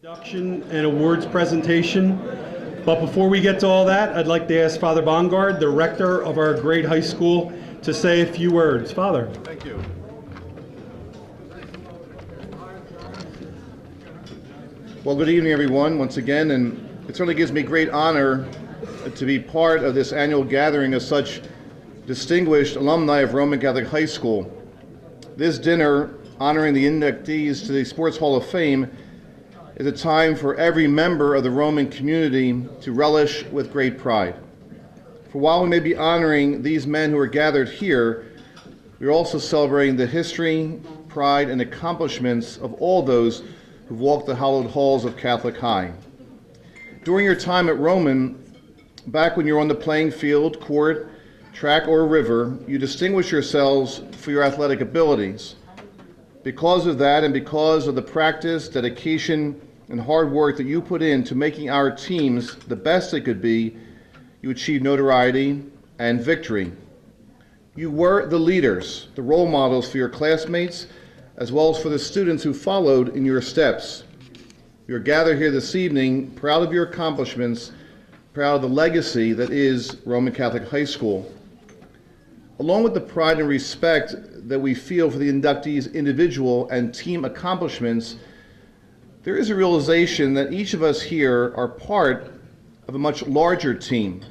Introduction and awards presentation. But before we get to all that, I'd like to ask Father Bongard, the rector of our great high school, to say a few words. Father. Thank you. Well, good evening, everyone, once again, and it certainly gives me great honor to be part of this annual gathering of such distinguished alumni of Roman Catholic High School. This dinner, honoring the inductees to the Sports Hall of Fame, is a time for every member of the Roman community to relish with great pride. For while we may be honoring these men who are gathered here, we are also celebrating the history, pride, and accomplishments of all those who've walked the hallowed halls of Catholic High. During your time at Roman, back when you were on the playing field, court, track, or river, you distinguished yourselves for your athletic abilities. Because of that, and because of the practice, dedication, and hard work that you put into making our teams the best they could be, you achieved notoriety and victory. You were the leaders, the role models for your classmates, as well as for the students who followed in your steps. You're gathered here this evening, proud of your accomplishments, proud of the legacy that is Roman Catholic High School. Along with the pride and respect that we feel for the inductees' individual and team accomplishments, there is a realization that each of us here are part of a much larger team,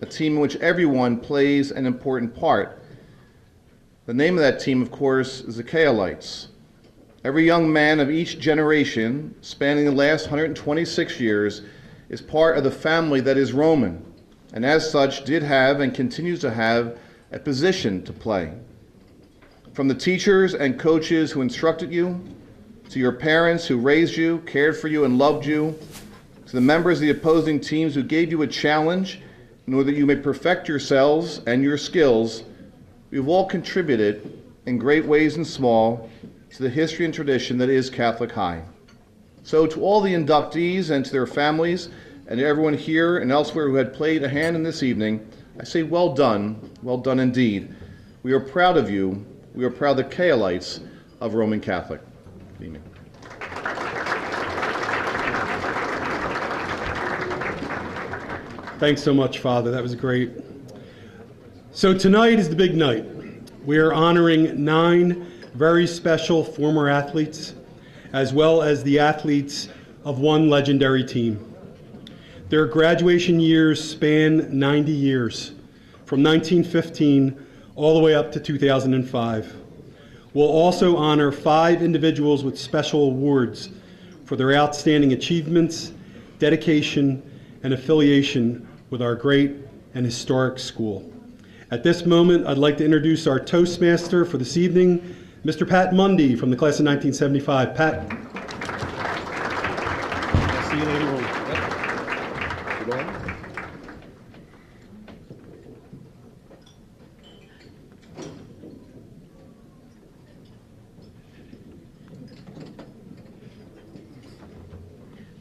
a team in which everyone plays an important part. The name of that team, of course, is the Caterers. Every young man of each generation, spanning the last 126 years, is part of the family that is Roman, and as such did have and continues to have a position to play. From the teachers and coaches who instructed you, to your parents who raised you, cared for you, and loved you, to the members of the opposing teams who gave you a challenge in order that you may perfect yourselves and your skills, we've all contributed in great ways and small to the history and tradition that is Catholic High. So to all the inductees and to their families and to everyone here and elsewhere who had played a hand in this evening, I say well done indeed. We are proud of you. We are proud of the Caelites of Roman Catholic. Amen. Thanks so much, Father. That was great. So tonight is the big night. We are honoring 9 very special former athletes, as well as the athletes of one legendary team. Their graduation years span 90 years, from 1915 all the way up to 2005. We'll also honor 5 individuals with special awards for their outstanding achievements, dedication, and affiliation with our great and historic school. At this moment, I'd like to introduce our Toastmaster for this evening, Mr. Pat Mundy from the class of 1975. Pat. I'll see you later on.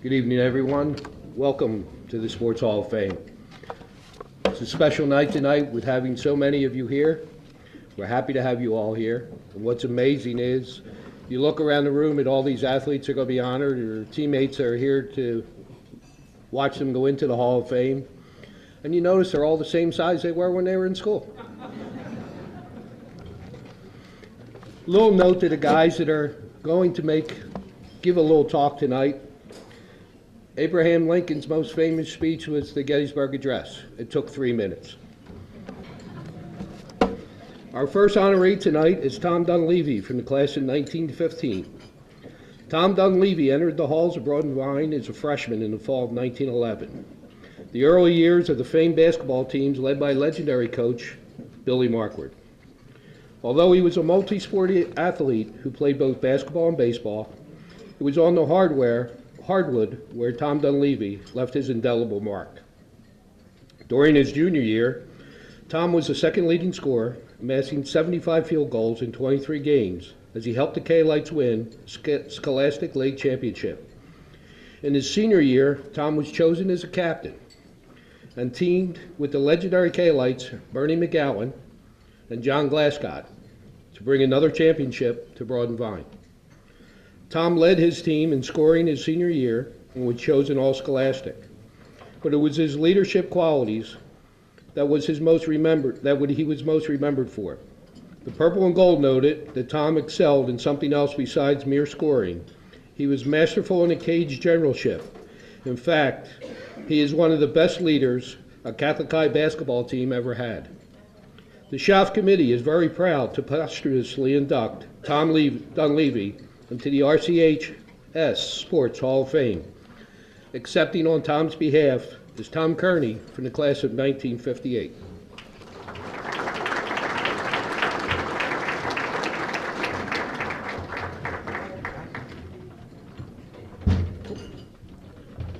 Good evening, everyone. Welcome to the Sports Hall of Fame. It's a special night tonight with having so many of you here. We're happy to have you all here. And what's amazing is you look around the room at all these athletes that are going to be honored, or teammates that are here to watch them go into the Hall of Fame, and you notice they're all the same size they were when they were in school. Little note to the guys that are going to give a little talk tonight. Abraham Lincoln's most famous speech was the Gettysburg Address. It took 3 minutes. Our first honoree tonight is Tom Dunleavy from the class of 1915. Tom Dunleavy entered the halls of Broad and Vine as a freshman in the fall of 1911. The early years of the famed basketball teams led by legendary coach Billy Marquardt. Although he was a multi-sport athlete who played both basketball and baseball, it was on the hardwood where Tom Dunleavy left his indelible mark. During his junior year, Tom was the second leading scorer, amassing 75 field goals in 23 games as he helped the Caelites win Scholastic League Championship. In his senior year, Tom was chosen as a captain and teamed with the legendary Caelites Bernie McGowan and John Glascott to bring another championship to Broad and Vine. Tom led his team in scoring his senior year and was chosen All-Scholastic. But it was his leadership qualities that he was most remembered for. The Purple and Gold noted that Tom excelled in something else besides mere scoring. He was masterful in a cage generalship. In fact, he is one of the best leaders a Catholic High basketball team ever had. The Schaff Committee is very proud to posthumously induct Tom Dunleavy into the RCHS Sports Hall of Fame. Accepting on Tom's behalf is Tom Kearney from the class of 1958.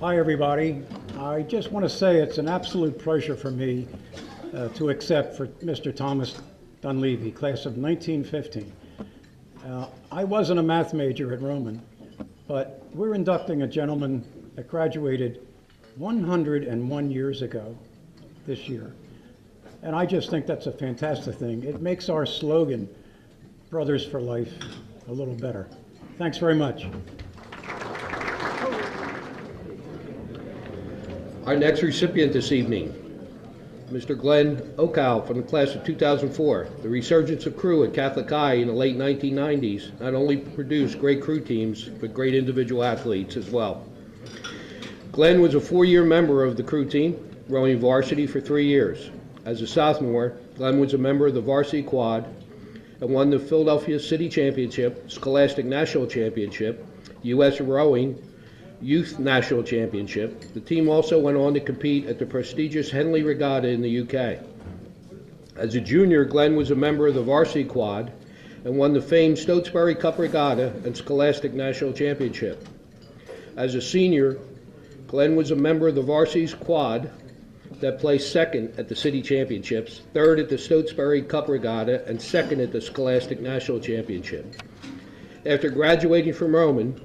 Hi, everybody. I just want to say it's an absolute pleasure for me to accept for Mr. Thomas Dunleavy, class of 1915. I wasn't a math major at Roman, but we're inducting a gentleman that graduated 101 years ago this year. And I just think that's a fantastic thing. It makes our slogan, Brothers for Life, a little better. Thanks very much. Our next recipient this evening, Mr. Glenn Okow from the class of 2004. The resurgence of crew at Catholic High in the late 1990s not only produced great crew teams, but great individual athletes as well. Glenn was a 4-year member of the crew team, rowing varsity for 3 years. As a sophomore, Glenn was a member of the varsity quad and won the Philadelphia City Championship, Scholastic National Championship, U.S. Rowing Youth National Championship. The team also went on to compete at the prestigious Henley Regatta in the UK. As a junior, Glenn was a member of the varsity quad and won the famed Stotesbury Cup Regatta and Scholastic National Championship. As a senior, Glenn was a member of the varsity quad that placed second at the City Championships, third at the Stotesbury Cup Regatta, and second at the Scholastic National Championship. After graduating from Roman,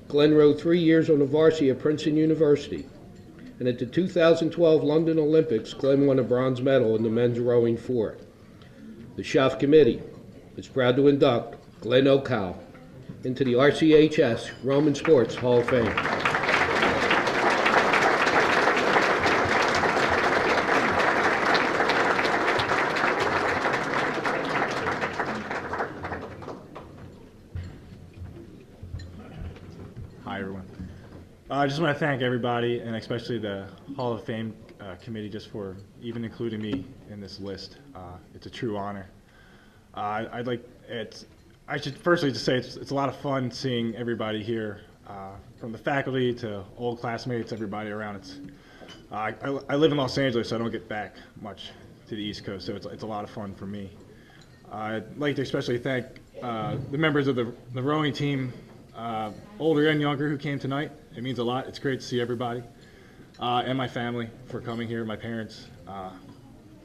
Glenn rowed 3 years on the varsity at Princeton University. And at the 2012 London Olympics, Glenn won a bronze medal in the men's rowing 4. The Schaff Committee is proud to induct Glenn Okow into the RCHS Roman Sports Hall of Fame. Hi, everyone. I just want to thank everybody, and especially the Hall of Fame committee, just for even including me in this list. It's a true honor. I should firstly just say it's a lot of fun seeing everybody here, from the faculty to old classmates, everybody around. I live in Los Angeles, so I don't get back much to the East Coast, so it's a lot of fun for me. I'd like to especially thank the members of the rowing team, older and younger, who came tonight. It means a lot. It's great to see everybody, and my family for coming here, my parents.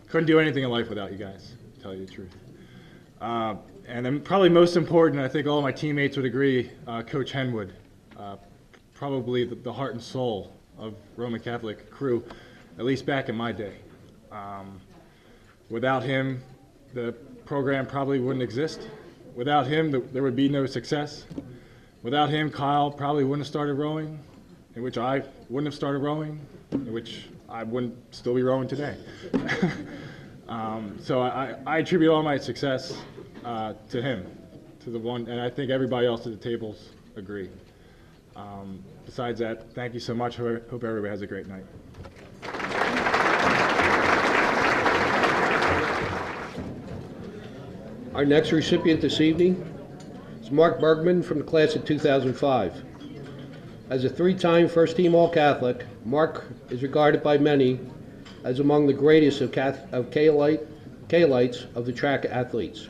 Couldn't do anything in life without you guys, to tell you the truth. And then probably most important, I think all my teammates would agree, Coach Henwood, probably the heart and soul of Roman Catholic crew, at least back in my day. Without him, the program probably wouldn't exist. Without him, there would be no success. Without him, Kyle probably wouldn't have started rowing, in which I wouldn't have started rowing, in which I wouldn't still be rowing today. So I attribute all my success to him, to the one, and I think everybody else at the tables agree. Besides that, thank you so much. Hope everybody has a great night. Our next recipient this evening is Mark Bergman from the class of 2005. As a 3-time first-team All-Catholic, Mark is regarded by many as among the greatest of K-lights of the track athletes.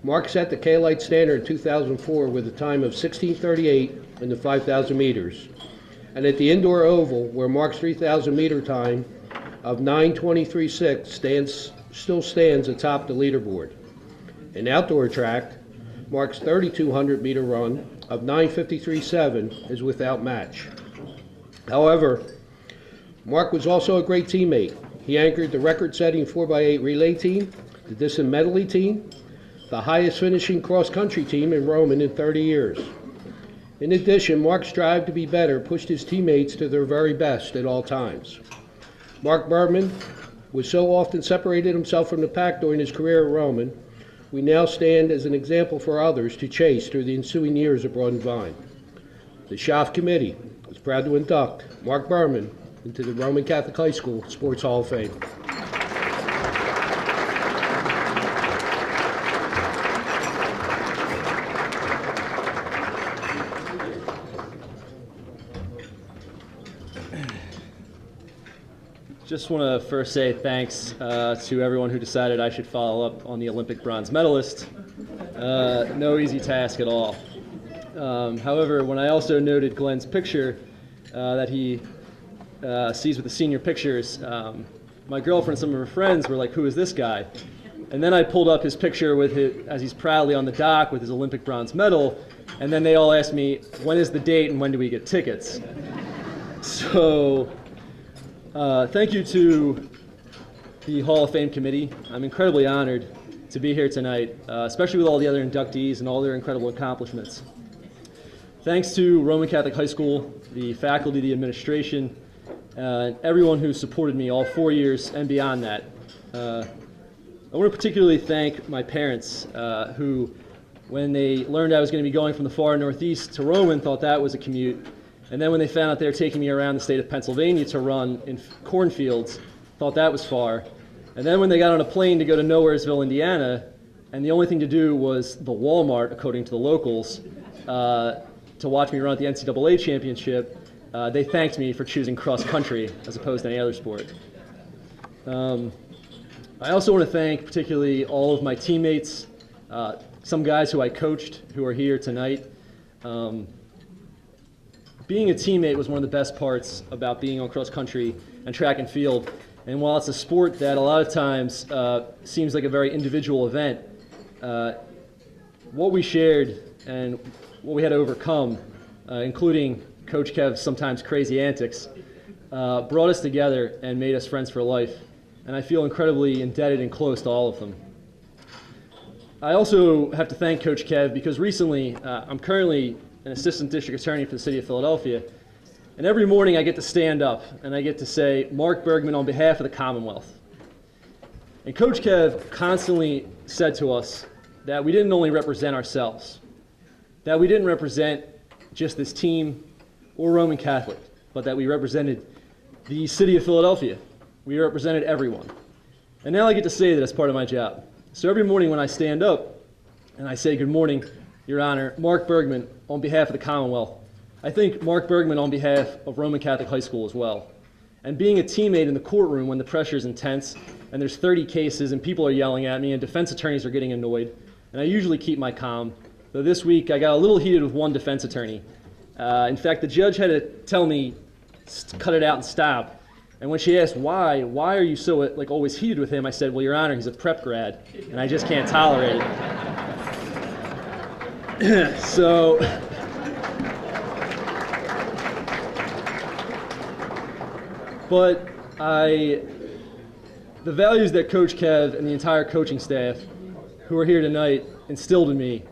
Mark set the K-light standard in 2004 with a time of 16:38 in the 5,000 meters. And at the indoor oval, where Mark's 3,000 meter time of 9:23.6 still stands atop the leaderboard. In outdoor track, Mark's 3,200 meter run of 9:53.7 is without match. However, Mark was also a great teammate. He anchored the record-setting 4x8 relay team, the discent medley team, the highest finishing cross-country team in Roman in 30 years. In addition, Mark's drive to be better pushed his teammates to their very best at all times. Mark Bergman was so often separated himself from the pack during his career at Roman. We now stand as an example for others to chase through the ensuing years at Broad and Vine. The Schaff Committee is proud to induct Mark Bergman into the Roman Catholic High School Sports Hall of Fame. Just want to first say thanks to everyone who decided I should follow up on the Olympic bronze medalist. No easy task at all. However, when I also noted Glenn's picture that he sees with the senior pictures, my girlfriend and some of her friends were like, "Who is this guy?" And then I pulled up his picture with it as he's proudly on the dock with his Olympic bronze medal, and then they all asked me, "When is the date and when do we get tickets?" So thank you to the Hall of Fame committee. I'm incredibly honored to be here tonight, especially with all the other inductees and all their incredible accomplishments. Thanks to Roman Catholic High School, the faculty, the administration, and everyone who supported me all 4 years and beyond that. I want to particularly thank my parents who, when they learned I was going to be going from the far northeast to Roman, thought that was a commute. And then when they found out they were taking me around the state of Pennsylvania to run in cornfields, thought that was far. And then when they got on a plane to go to Nowheresville, Indiana, and the only thing to do was the Walmart, according to the locals, to watch me run at the NCAA championship, they thanked me for choosing cross country as opposed to any other sport. I also want to thank particularly all of my teammates, some guys who I coached who are here tonight. Being a teammate was one of the best parts about being on cross country and track and field. And while it's a sport that a lot of times seems like a very individual event, what we shared and what we had to overcome, including Coach Kev's sometimes crazy antics, brought us together and made us friends for life. And I feel incredibly indebted and close to all of them. I also have to thank Coach Kev because recently I'm currently an assistant district attorney for the city of Philadelphia. And every morning I get to stand up and I get to say, "Mark Bergman on behalf of the Commonwealth." And Coach Kev constantly said to us that we didn't only represent ourselves, that we didn't represent just this team or Roman Catholic, but that we represented the city of Philadelphia. We represented everyone. And now I get to say that as part of my job. So every morning when I stand up and I say, "Good morning, Your Honor, Mark Bergman on behalf of the Commonwealth," I think Mark Bergman on behalf of Roman Catholic High School as well. And being a teammate in the courtroom when the pressure is intense and there's 30 cases and people are yelling at me and defense attorneys are getting annoyed, and I usually keep my calm, though this week I got a little heated with one defense attorney. In fact, the judge had to tell me to cut it out and stop. And when she asked why are you so like always heated with him, I said, "Well, Your Honor, he's a prep grad and I just can't tolerate it." So, but the values that Coach Kev and the entire coaching staff who are here tonight instilled in me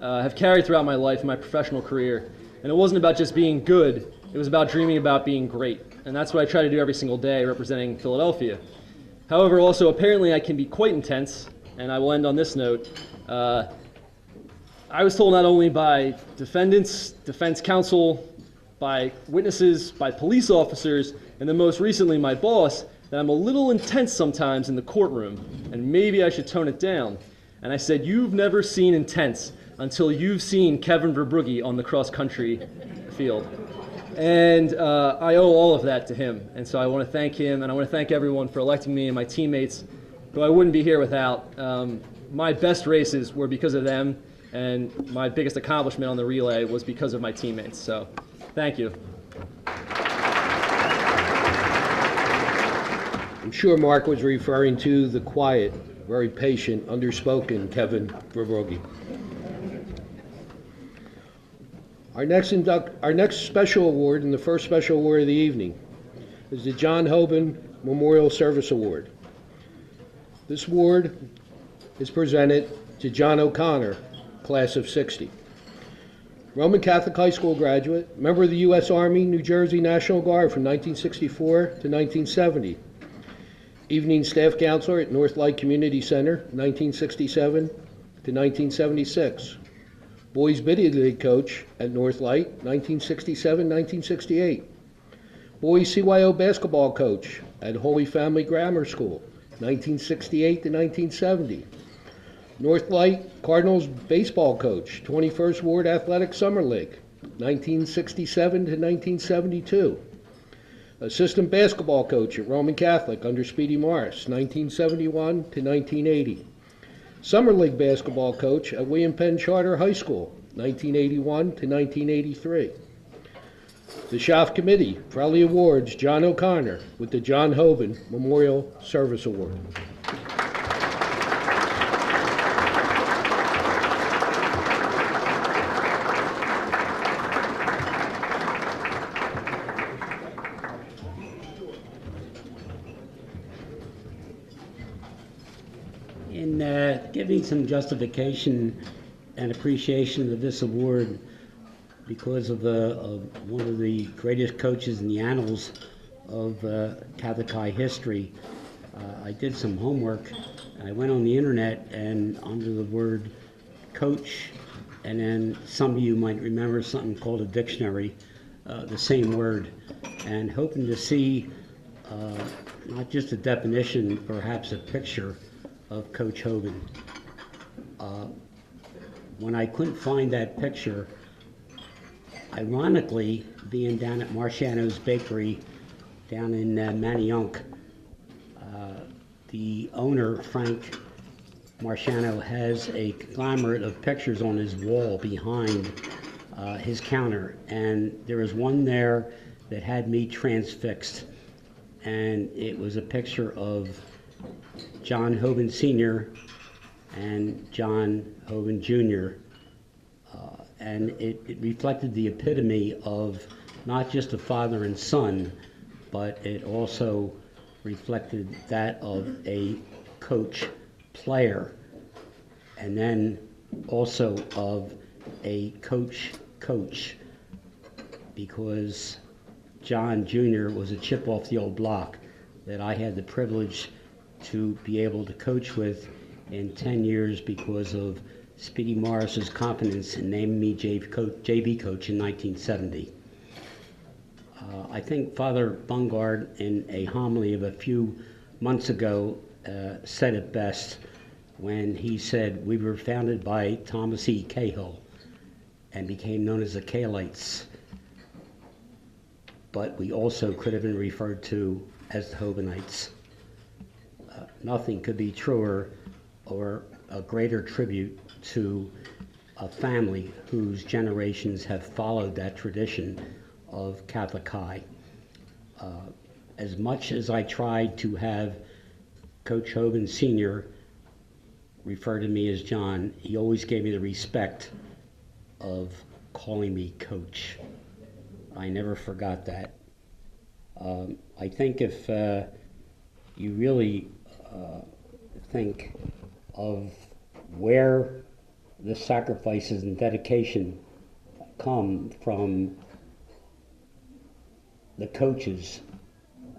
have carried throughout my life and my professional career. And it wasn't about just being good, it was about dreaming about being great. And that's what I try to do every single day representing Philadelphia. However, also apparently I can be quite intense, and I will end on this note. I was told not only by defendants, defense counsel, by witnesses, by police officers, and then most recently my boss, that I'm a little intense sometimes in the courtroom, and maybe I should tone it down. And I said, "You've never seen intense until you've seen Kevin Verbrugge on the cross-country field." And I owe all of that to him. And so I want to thank him, and I want to thank everyone for electing me and my teammates, who I wouldn't be here without. My best races were because of them, and my biggest accomplishment on the relay was because of my teammates. So, thank you. I'm sure Mark was referring to the quiet, very patient, underspoken Kevin Verbrugge. Our next special award, and the first special award of the evening, is the John Hoban Memorial Service Award. This award is presented to John O'Connor, class of '60. Roman Catholic High School graduate, member of the U.S. Army, New Jersey National Guard from 1964 to 1970. Evening staff counselor at North Light Community Center, 1967 to 1976. Boys Biddy League coach at North Light, 1967-1968. Boys CYO basketball coach at Holy Family Grammar School, 1968 to 1970. North Light Cardinals baseball coach, 21st Ward Athletic Summer League, 1967 to 1972. Assistant basketball coach at Roman Catholic under Speedy Morris, 1971 to 1980. Summer League basketball coach at William Penn Charter High School, 1981 to 1983. The Schaff Committee proudly awards John O'Connor with the John Hoban Memorial Service Award. In giving some justification and appreciation of this award because of one of the greatest coaches in the annals of Catholic High history, I did some homework. I went on the internet and under the word coach, and then some of you might remember something called a dictionary, the same word, and hoping to see not just a definition, perhaps a picture of Coach Hoban. When I couldn't find that picture, ironically, being down at Marciano's Bakery down in Manayunk, the owner, Frank Marciano, has a conglomerate of pictures on his wall behind his counter, and there was one there that had me transfixed, and it was a picture of John Hoban Sr. and John Hoban Jr. And it reflected the epitome of not just a father and son, but it also reflected that of a coach player, and then also of a coach, because John Jr. was a chip off the old block that I had the privilege to be able to coach with in 10 years because of Speedy Morris's confidence in naming me JV coach in 1970. I think Father Bungard, in a homily of a few months ago, said it best when he said, "We were founded by Thomas E. Cahill and became known as the Cahillites, but we also could have been referred to as the Hobanites." Nothing could be truer or a greater tribute to a family whose generations have followed that tradition of Catholic High. As much as I tried to have Coach Hoban Sr. refer to me as John, he always gave me the respect of calling me Coach. I never forgot that. I think if you really think of where the sacrifices and dedication come from the coaches,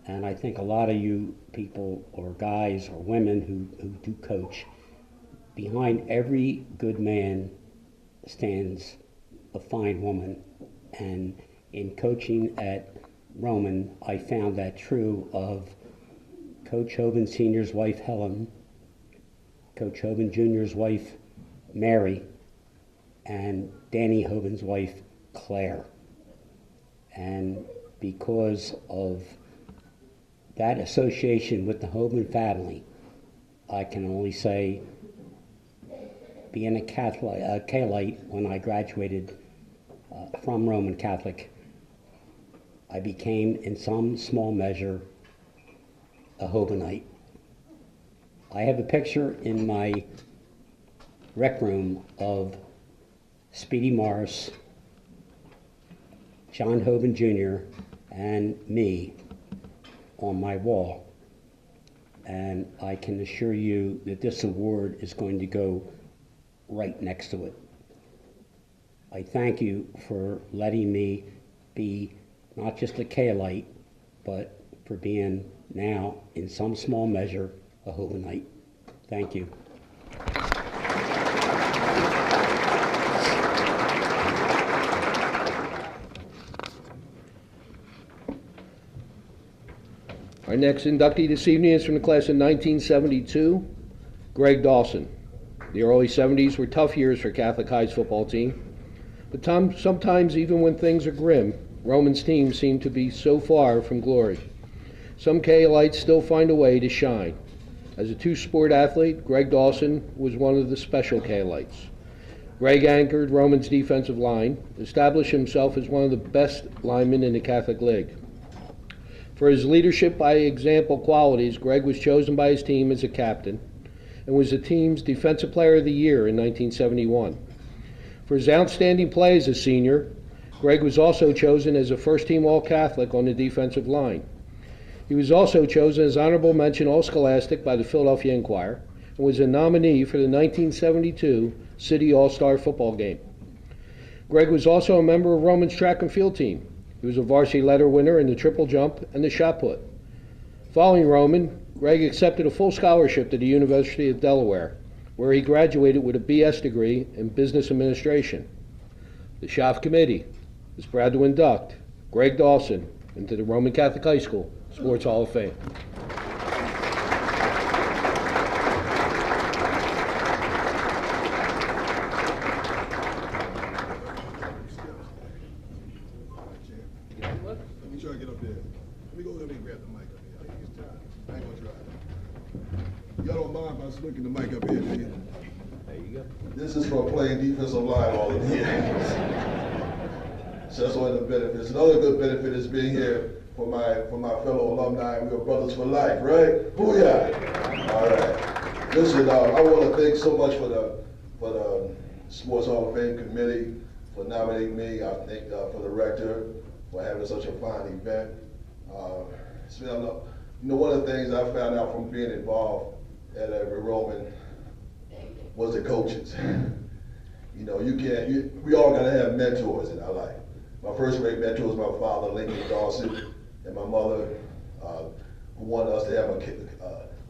and I think a lot of you people or guys or women who do coach, behind every good man stands a fine woman. And in coaching at Roman, I found that true of Coach Hoban Sr.'s wife, Helen, Coach Hoban Jr.'s wife, Mary, and Danny Hoban's wife, Claire. And because of that association with the Hoban family, I can only say, being a Cahillite when I graduated from Roman Catholic, I became, in some small measure, a Hobanite. I have a picture in my rec room of Speedy Morris, John Hoban Jr., and me on my wall. And I can assure you that this award is going to go right next to it. I thank you for letting me be not just a Kalite, but for being now, in some small measure, a Hohenite. Thank you. Our next inductee this evening is from the class of 1972, Greg Dawson. The early 70s were tough years for Catholic High's football team, but sometimes even when things are grim, Roman's teams seem to be so far from glory. Some K-lites still find a way to shine. As a two-sport athlete, Greg Dawson was one of the special K-lites. Greg anchored Roman's defensive line, established himself as one of the best linemen in the Catholic League. For his leadership by example qualities, Greg was chosen by his team as a captain and was the team's Defensive Player of the Year in 1971. For his outstanding play as a senior, Greg was also chosen as a first-team All-Catholic on the defensive line. He was also chosen as honorable mention All-Scholastic by the Philadelphia Inquirer and was a nominee for the 1972 City All-Star football game. Greg was also a member of Roman's track and field team. He was a varsity letter winner in the triple jump and the shot put. Following Roman, Greg accepted a full scholarship to the University of Delaware, where he graduated with a BS degree in business administration. The SHOF Committee is proud to induct Greg Dawson into the Roman Catholic High School Sports Hall of Fame. Let me try to get up there. Let me go ahead and grab the mic up here. I ain't got time. I ain't gonna try. Y'all don't mind if I swing the mic up here, do you? There you go. This is for playing defensive line all of the years. So that's one of the benefits. Another good benefit is being here for my fellow alumni. We are brothers for life, right? Booyah! All right. Listen, I want to thank so much for the Sports Hall of Fame committee for nominating me. I thank for the rector for having such a fine event. One of the things I found out from being involved at every Roman was the coaches. We all gotta have mentors in our life. My first great mentor was my father, Lincoln Dawson, and my mother, who wanted us to have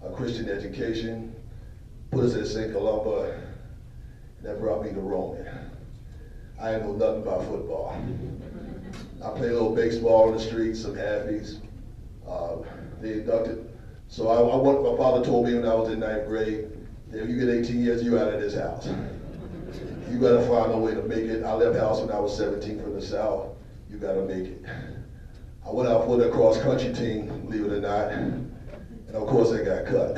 a Christian education, put us at St. Columba, and that brought me to Roman. I didn't know nothing about football. I played a little baseball on the streets, some halfies. They inducted. So my father told me when I was in 9th grade, that if you get 18 years, you're out of this house. You gotta find a way to make it. I left house when I was 17 from the South. You gotta make it. I went out for the cross country team, believe it or not, and of course I got cut.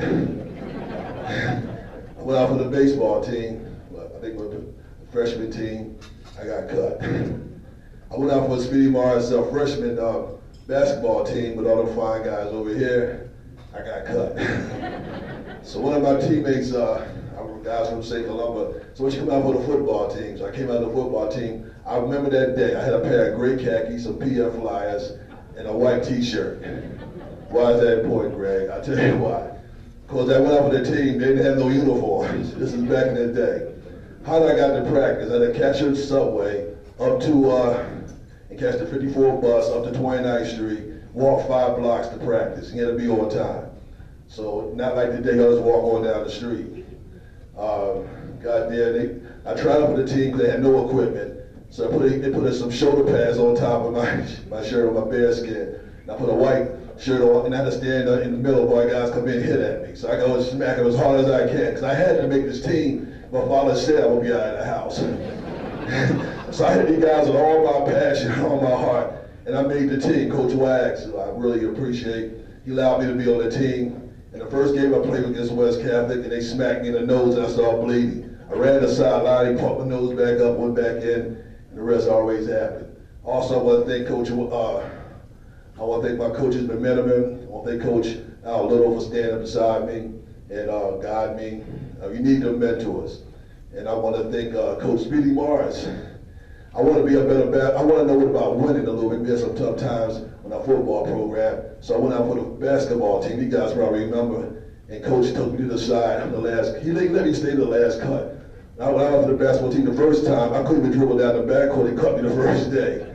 I went out for the baseball team, I think with the freshman team, I got cut. I went out for Speedy Mars freshman basketball team with all the fine guys over here. I got cut. So one of my teammates, guys from St. Columba, so when she came out for the football team, so I came out of the football team. I remember that day. I had a pair of gray khakis, some PF flyers, and a white T-shirt. Why is that important, Greg? I'll tell you why. Because I went out with the team, they didn't have no uniforms. This is back in the day. How did I get to practice? I had to catch the subway up to, and catch the 54 bus up to 29th Street, walk 5 blocks to practice. You had to be on time. So not like today, I just walk on down the street. I tried out for the team because they had no equipment. So they put some shoulder pads on top of my shirt on my bare skin. And I put a white shirt on and I had to stand in the middle while guys come in and hit at me. So I go smack them as hard as I can because I had to make this team. My father said I would be out of the house. So I hit these guys with all my passion, all my heart, and I made the team. Coach Wags, who I really appreciate, he allowed me to be on the team. And the first game I played against West Catholic, and they smacked me in the nose and I started bleeding. I ran the sideline, he pumped my nose back up, went back in, and the rest always happened. Also, I want to thank I want to thank my coaches, McMenamin. I want to thank Coach Al Little for standing beside me and guide me. You need them mentors. And I want to thank Coach Speedy Morris. I want to be a better I want to know about winning a little bit. We had some tough times on our football program. So I went out for the basketball team. You guys probably remember. And Coach took me to the side on the last, he let me stay to the last cut. When I was in the basketball team the first time, I couldn't even dribble down the backcourt. He cut me the first day.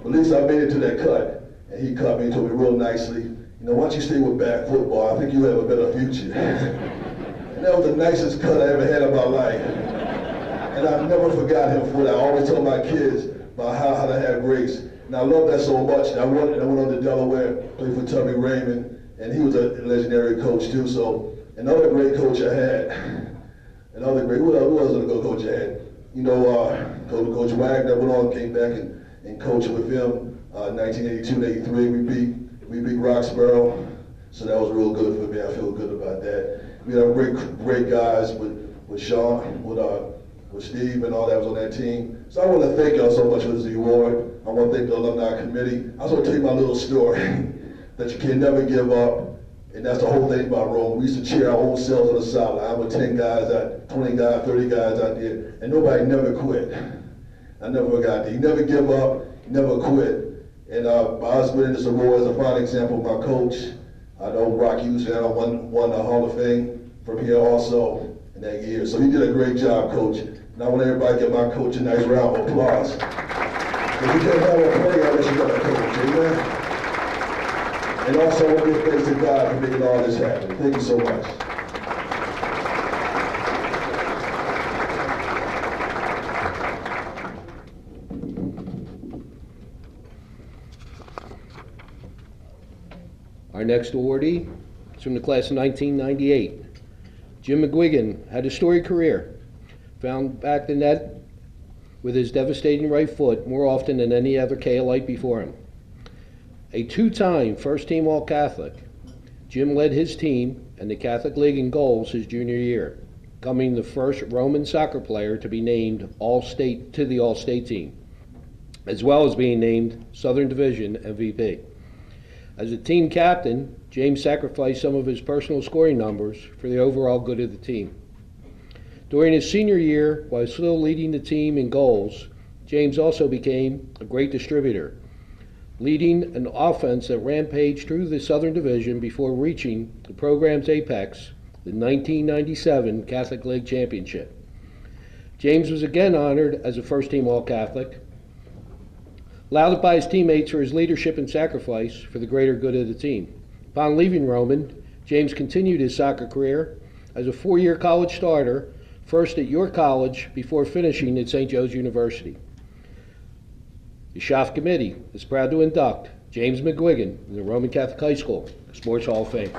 But at least I made it to that cut, and he cut me and told me real nicely, you know, once you stay with back football, I think you have a better future. And that was the nicest cut I ever had in my life. And I've never forgot him for that. I always tell my kids about how to have grace. And I love that so much. And I went on to Delaware, played for Tubby Raymond, and he was a legendary coach too. So another great coach I had. Another great, who else was a good coach I had? You know, Coach Wagner went on, came back and coached with him. 1982 and 83, we beat Roxborough. So that was real good for me. I feel good about that. We had great guys with Sean, with Steve and all that was on that team. So I want to thank y'all so much for this award. I want to thank the alumni committee. I just want to tell you my little story that you can never give up. And that's the whole thing about Rome. We used to cheer our own selves on the sideline with 10 guys, 20 guys, 30 guys out there, and nobody never quit. I never forgot that. You never give up, you never quit. And by us winning this award is a fine example of my coach. I know Rocky Houston won the Hall of Fame from here also in that year. So he did a great job, Coach. And I want everybody to give my coach a nice round of applause. Because you can't have a player unless you got a coach, amen? And also I want to give thanks to God for making all this happen. Thank you so much. Our next awardee is from the class of 1998. Jim McGuigan had a storied career, found back the net with his devastating right foot more often than any other KLite before him. A two-time first-team All-Catholic, Jim led his team and the Catholic League in goals his junior year, becoming the first Roman soccer player to be named All-State to the All-State team, as well as being named Southern Division MVP. As a team captain, James sacrificed some of his personal scoring numbers for the overall good of the team. During his senior year, while still leading the team in goals, James also became a great distributor, leading an offense that rampaged through the Southern Division before reaching the program's apex, the 1997 Catholic League Championship. James was again honored as a first-team All-Catholic, lauded by his teammates for his leadership and sacrifice for the greater good of the team. Upon leaving Roman, James continued his soccer career as a four-year college starter, first at York College before finishing at St. Joe's University. The SHOF Committee is proud to induct James McGuigan in the Roman Catholic High School Sports Hall of Fame.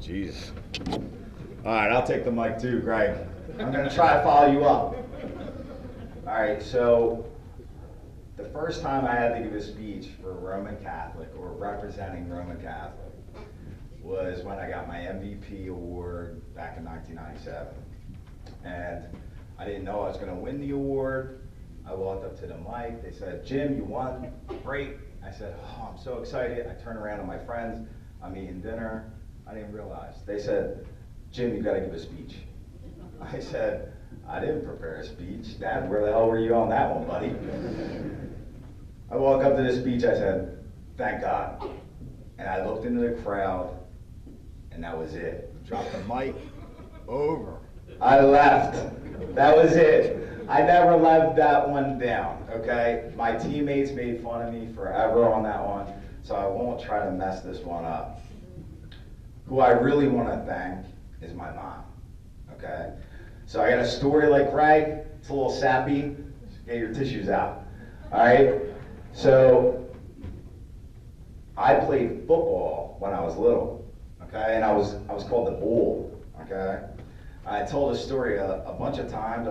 Jeez. All right, I'll take the mic too, Greg. I'm going to try to follow you up. All right, so the first time I had to give a speech for Roman Catholic or representing Roman Catholic was when I got my MVP award back in 1997. And I didn't know I was going to win the award. I walked up to the mic. They said, "Jim, you won. Great." I said, "Oh, I'm so excited." I turned around to my friends. I'm eating dinner. I didn't realize. They said, "Jim, you got to give a speech." I said, "I didn't prepare a speech. Dad, where the hell were you on that one, buddy?" I walk up to the speech, I said, "Thank God." And I looked into the crowd, and that was it. Dropped the mic, over. I left. That was it. I never let that one down, okay? My teammates made fun of me forever on that one, so I won't try to mess this one up. Who I really want to thank is my mom, okay? So I got a story like Greg. It's a little sappy. Get your tissues out, all right? So I played football when I was little, okay? And I was called the Bull, okay? I told this story a bunch of times.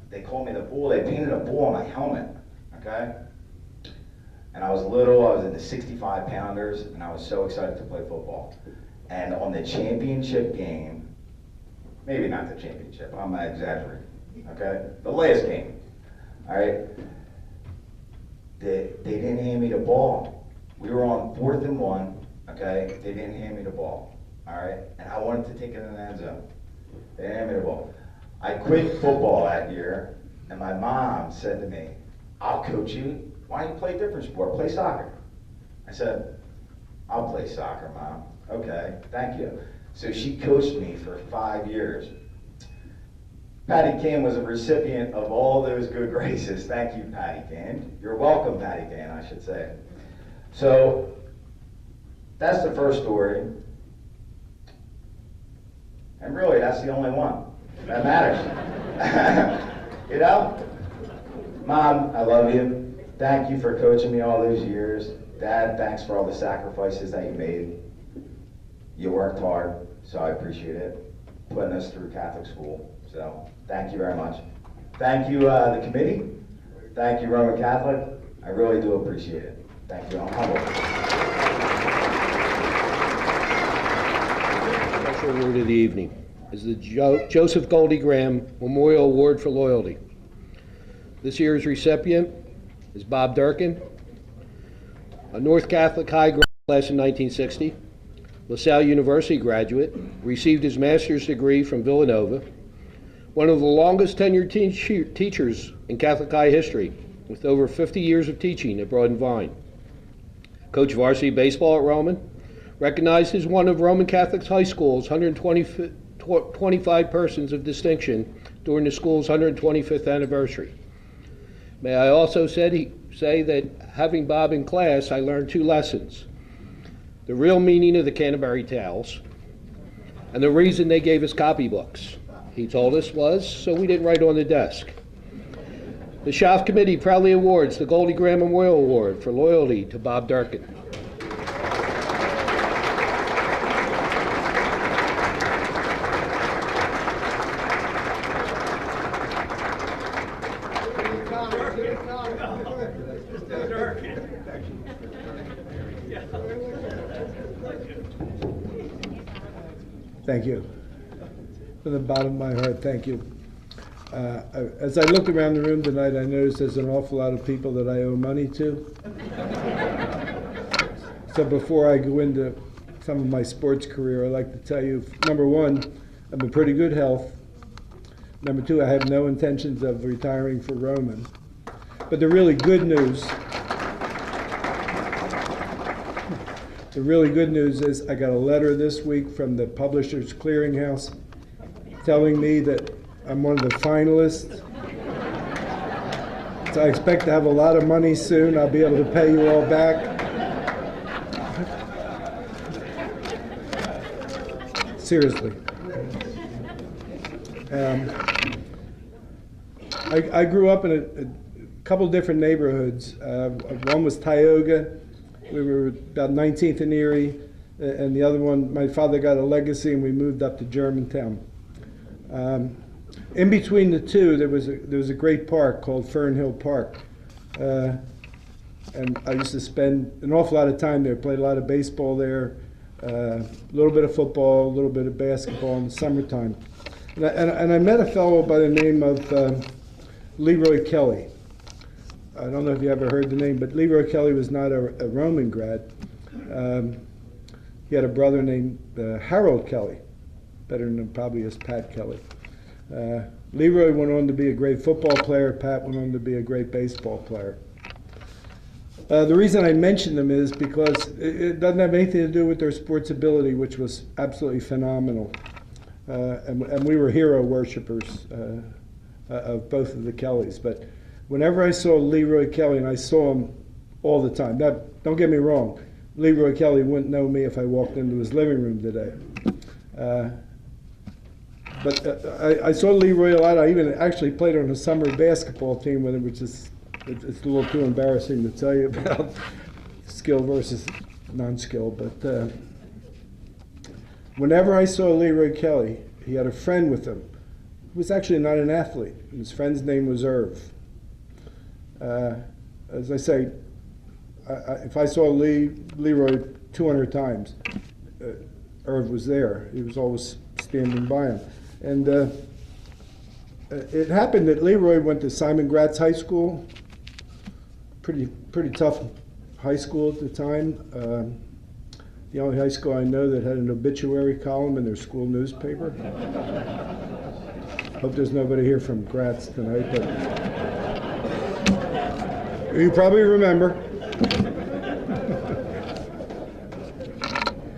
They called me the Bull. They painted a bull on my helmet, okay? And I was little. I was in the 65 pounders, and I was so excited to play football. And on the championship game, maybe not the championship, I'm exaggerating, okay? The last game, all right? They didn't hand me the ball. We were on 4th and 1, okay? They didn't hand me the ball, all right? And I wanted to take it in the end zone. They didn't hand me the ball. I quit football that year, and my mom said to me, "I'll coach you why don't you play a different sport? Play soccer. I said, I'll play soccer, Mom. Okay, thank you. So she coached me for 5 years. Patty Kane was a recipient of all those good graces. Thank you, Patty Kane. You're welcome, Patty Kane, I should say. So that's the first story. And really, that's the only one that matters. You know? Mom, I love you. Thank you for coaching me all those years. Dad, thanks for all the sacrifices that you made. You worked hard, so I appreciate it, putting us through Catholic school. So thank you very much. Thank you, the committee. Thank you, Roman Catholic. I really do appreciate it. Thank you. I'm humbled. Special award of the evening is the Joseph Goldie Graham Memorial Award for Loyalty. This year's recipient is Bob Durkin, a North Catholic High graduate class in 1960, LaSalle University graduate, received his master's degree from Villanova, one of the longest tenured teachers in Catholic high history, with over 50 years of teaching at Broad and Vine. Coached varsity baseball at Roman, recognized as one of Roman Catholic High School's 125 persons of distinction during the school's 125th anniversary. May I also say that having Bob in class, I learned 2 lessons: the real meaning of the Canterbury Tales, and the reason they gave us copybooks. He told us was so we didn't write on the desk. The Schaff Committee proudly awards the Goldie Graham Memorial Award for loyalty to Bob Durkin. Thank you. From the bottom of my heart, thank you. As I looked around the room tonight, I noticed there's an awful lot of people that I owe money to. So before I go into some of my sports career, I'd like to tell you, number one, I'm in pretty good health. Number two, I have no intentions of retiring for Roman. But the really good news is I got a letter this week from the Publishers Clearinghouse telling me that I'm one of the finalists. So I expect to have a lot of money soon. I'll be able to pay you all back. Seriously. I grew up in a couple different neighborhoods. One was Tioga. We were about 19th and Erie. And the other one, my father got a legacy and we moved up to Germantown. In between the two, there was a great park called Fern Hill Park. And I used to spend an awful lot of time there, played a lot of baseball there, a little bit of football, a little bit of basketball in the summertime. And I met a fellow by the name of Leroy Kelly. I don't know if you ever heard the name, but Leroy Kelly was not a Roman grad. He had a brother named Harold Kelly, better known probably as Pat Kelly. Leroy went on to be a great football player. Pat went on to be a great baseball player. The reason I mention them is because it doesn't have anything to do with their sports ability, which was absolutely phenomenal. And we were hero worshipers of both of the Kellys. But whenever I saw Leroy Kelly, and I saw him all the time. Now, don't get me wrong, Leroy Kelly wouldn't know me if I walked into his living room today. But I saw Leroy a lot. I even actually played on a summer basketball team with him, which is it's a little too embarrassing to tell you about skill versus non-skill. But whenever I saw Leroy Kelly, he had a friend with him who was actually not an athlete. His friend's name was Irv. As I say, if I saw Leroy 200 times, Irv was there. He was always standing by him. And it happened that Leroy went to Simon Gratz High School, pretty tough high school at the time. The only high school I know that had an obituary column in their school newspaper. Hope there's nobody here from Gratz tonight, but You probably remember.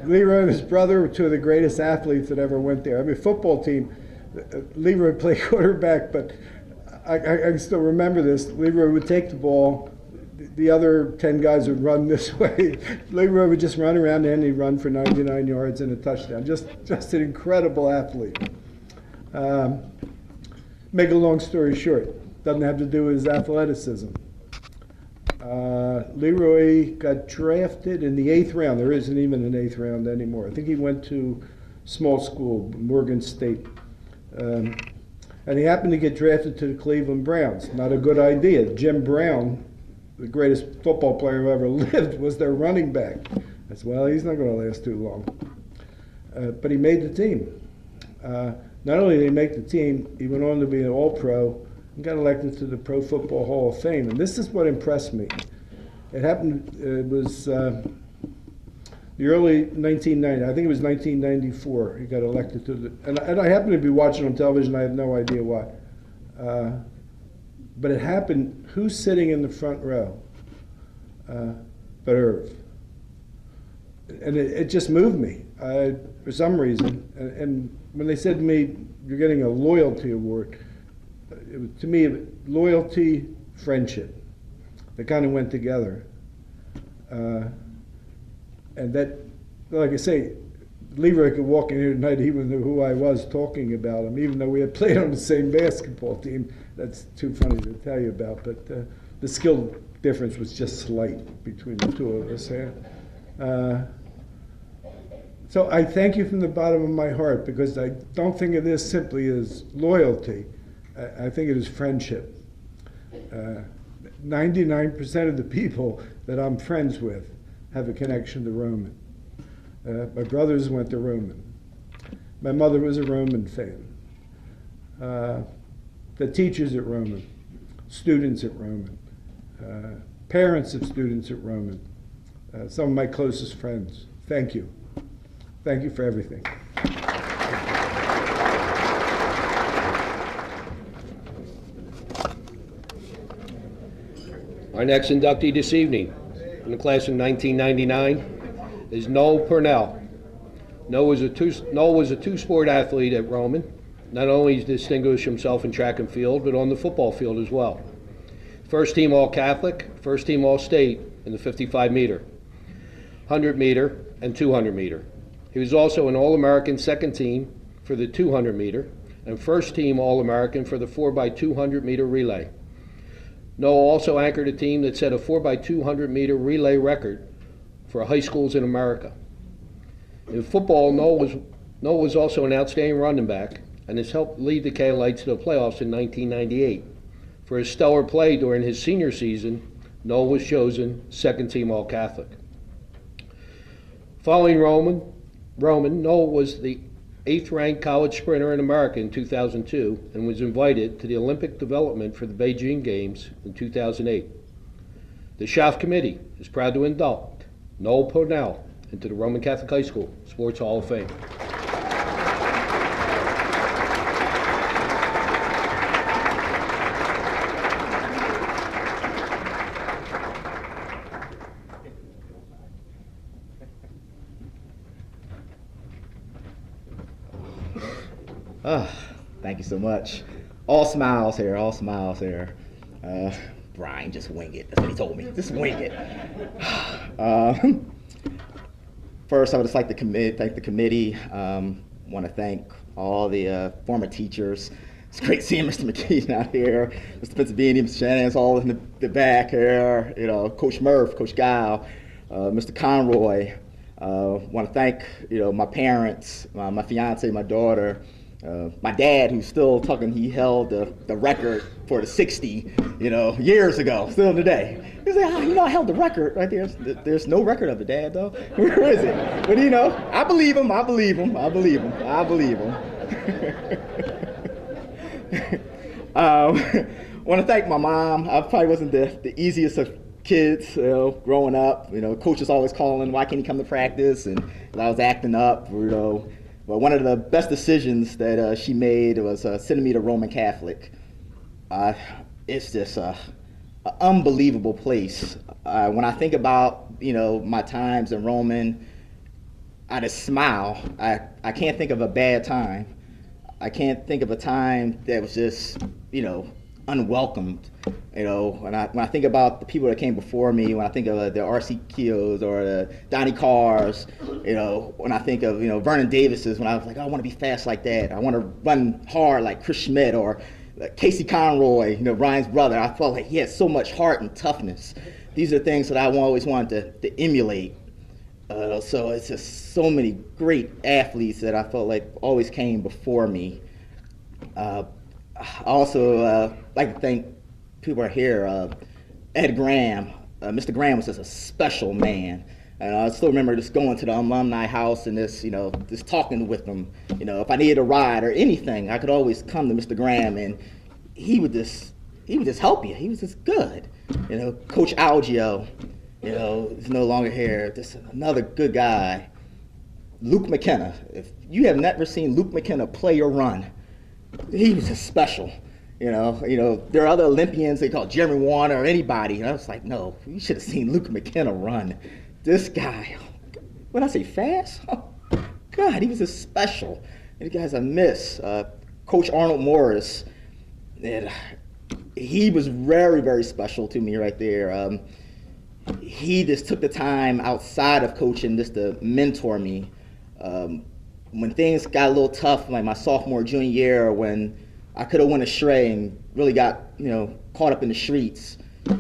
Leroy and his brother were two of the greatest athletes that ever went there. I mean, football team, Leroy played quarterback, but I can still remember this. Leroy would take the ball. The other 10 guys would run this way. Leroy would just run around and he'd run for 99 yards and a touchdown. Just an incredible athlete. Make a long story short, doesn't have to do with his athleticism. Leroy got drafted in the 8th round. There isn't even an 8th round anymore. I think he went to small school, Morgan State. And he happened to get drafted to the Cleveland Browns. Not a good idea. Jim Brown, the greatest football player who ever lived, was their running back. I said, well, he's not going to last too long. But he made the team. Not only did he make the team, he went on to be an All-Pro and got elected to the Pro Football Hall of Fame. And this is what impressed me. It happened, it was the early 1990, I think it was 1994, he got elected to the, and I happened to be watching on television, I have no idea why. But it happened, who's sitting in the front row? But Irv. And it just moved me for some reason. And when they said to me, you're getting a loyalty award, it was, to me, loyalty, friendship. They kind of went together. And that, like I say, Leroy could walk in here tonight, he would know who I was talking about him, even though we had played on the same basketball team. That's too funny to tell you about, but the skill difference was just slight between the two of us here. So I thank you from the bottom of my heart, because I don't think of this simply as loyalty. I think it is friendship. 99% of the people that I'm friends with have a connection to Roman. My brothers went to Roman. My mother was a Roman fan. The teachers at Roman, students at Roman, parents of students at Roman, some of my closest friends. Thank you. Thank you for everything. Our next inductee this evening, in the class of 1999, is Noel Purnell. Noel was a two-sport athlete at Roman. Not only distinguished himself in track and field, but on the football field as well. First team All-Catholic, first team All-State in the 55-meter, 100-meter, and 200-meter. He was also an All-American second team for the 200-meter and first team All-American for the 4x200-meter relay. Noel also anchored a team that set a 4x200-meter relay record for high schools in America. In football, Noel was also an outstanding running back and has helped lead the Caterers to the playoffs in 1998. For his stellar play during his senior season, Noel was chosen second team All-Catholic. Following Roman, Noel was the 8th-ranked college sprinter in America in 2002 and was invited to the Olympic development for the Beijing Games in 2008. The Schaff Committee is proud to induct Noel Purnell into the Roman Catholic High School Sports Hall of Fame. Thank you so much. All smiles here, all smiles here. Brian, just wing it. That's what he told me. Just wing it. First, I would just like to thank the committee. Want to thank all the former teachers. It's great seeing Mr. McKean out here, Mr. Pizzabini, Mr. Shannon's all in the back here. You know, Coach Murph, Coach Guile, Mr. Conroy. Want to thank my parents, my fiance, my daughter. My dad, who's still talking, he held the record for the 60, years ago, still today. He's like, I held the record right there. There's no record of it, Dad, though. Where is it? But I believe him. Want to thank my mom. I probably wasn't the easiest of kids, growing up. Coach was always calling, why can't he come to practice? And I was acting up, But one of the best decisions that she made was sending me to Roman Catholic. It's just an unbelievable place. When I think about, my times in Roman, I just smile. I can't think of a bad time. I can't think of a time that was just, unwelcomed. When I think about the people that came before me, when I think of the R.C. Keels or the Donnie Carrs, when I think of, Vernon Davis's, when I was like, oh, I want to be fast like that. I want to run hard like Chris Schmidt or Casey Conroy, Ryan's brother. I felt like he had so much heart and toughness. These are things that I always wanted to emulate. So it's just so many great athletes that I felt like always came before me. I also like to thank people are here. Ed Graham, Mr. Graham was just a special man. And I still remember just going to the alumni house and just talking with them. If I needed a ride or anything, I could always come to Mr. Graham, and he would just help you. He was just good. Coach Algio, is no longer here. Just another good guy. Luke McKenna. If you have never seen Luke McKenna play or run, he was just special. There are other Olympians they call Jeremy Warner or anybody. And I was like, no, you should have seen Luke McKenna run. This guy, when I say fast, oh, God, he was just special. And the guys I miss. Coach Arnold Morris, he was very, very special to me right there. He just took the time outside of coaching just to mentor me. When things got a little tough, like my sophomore, junior year, when I could have went astray and really got, caught up in the streets,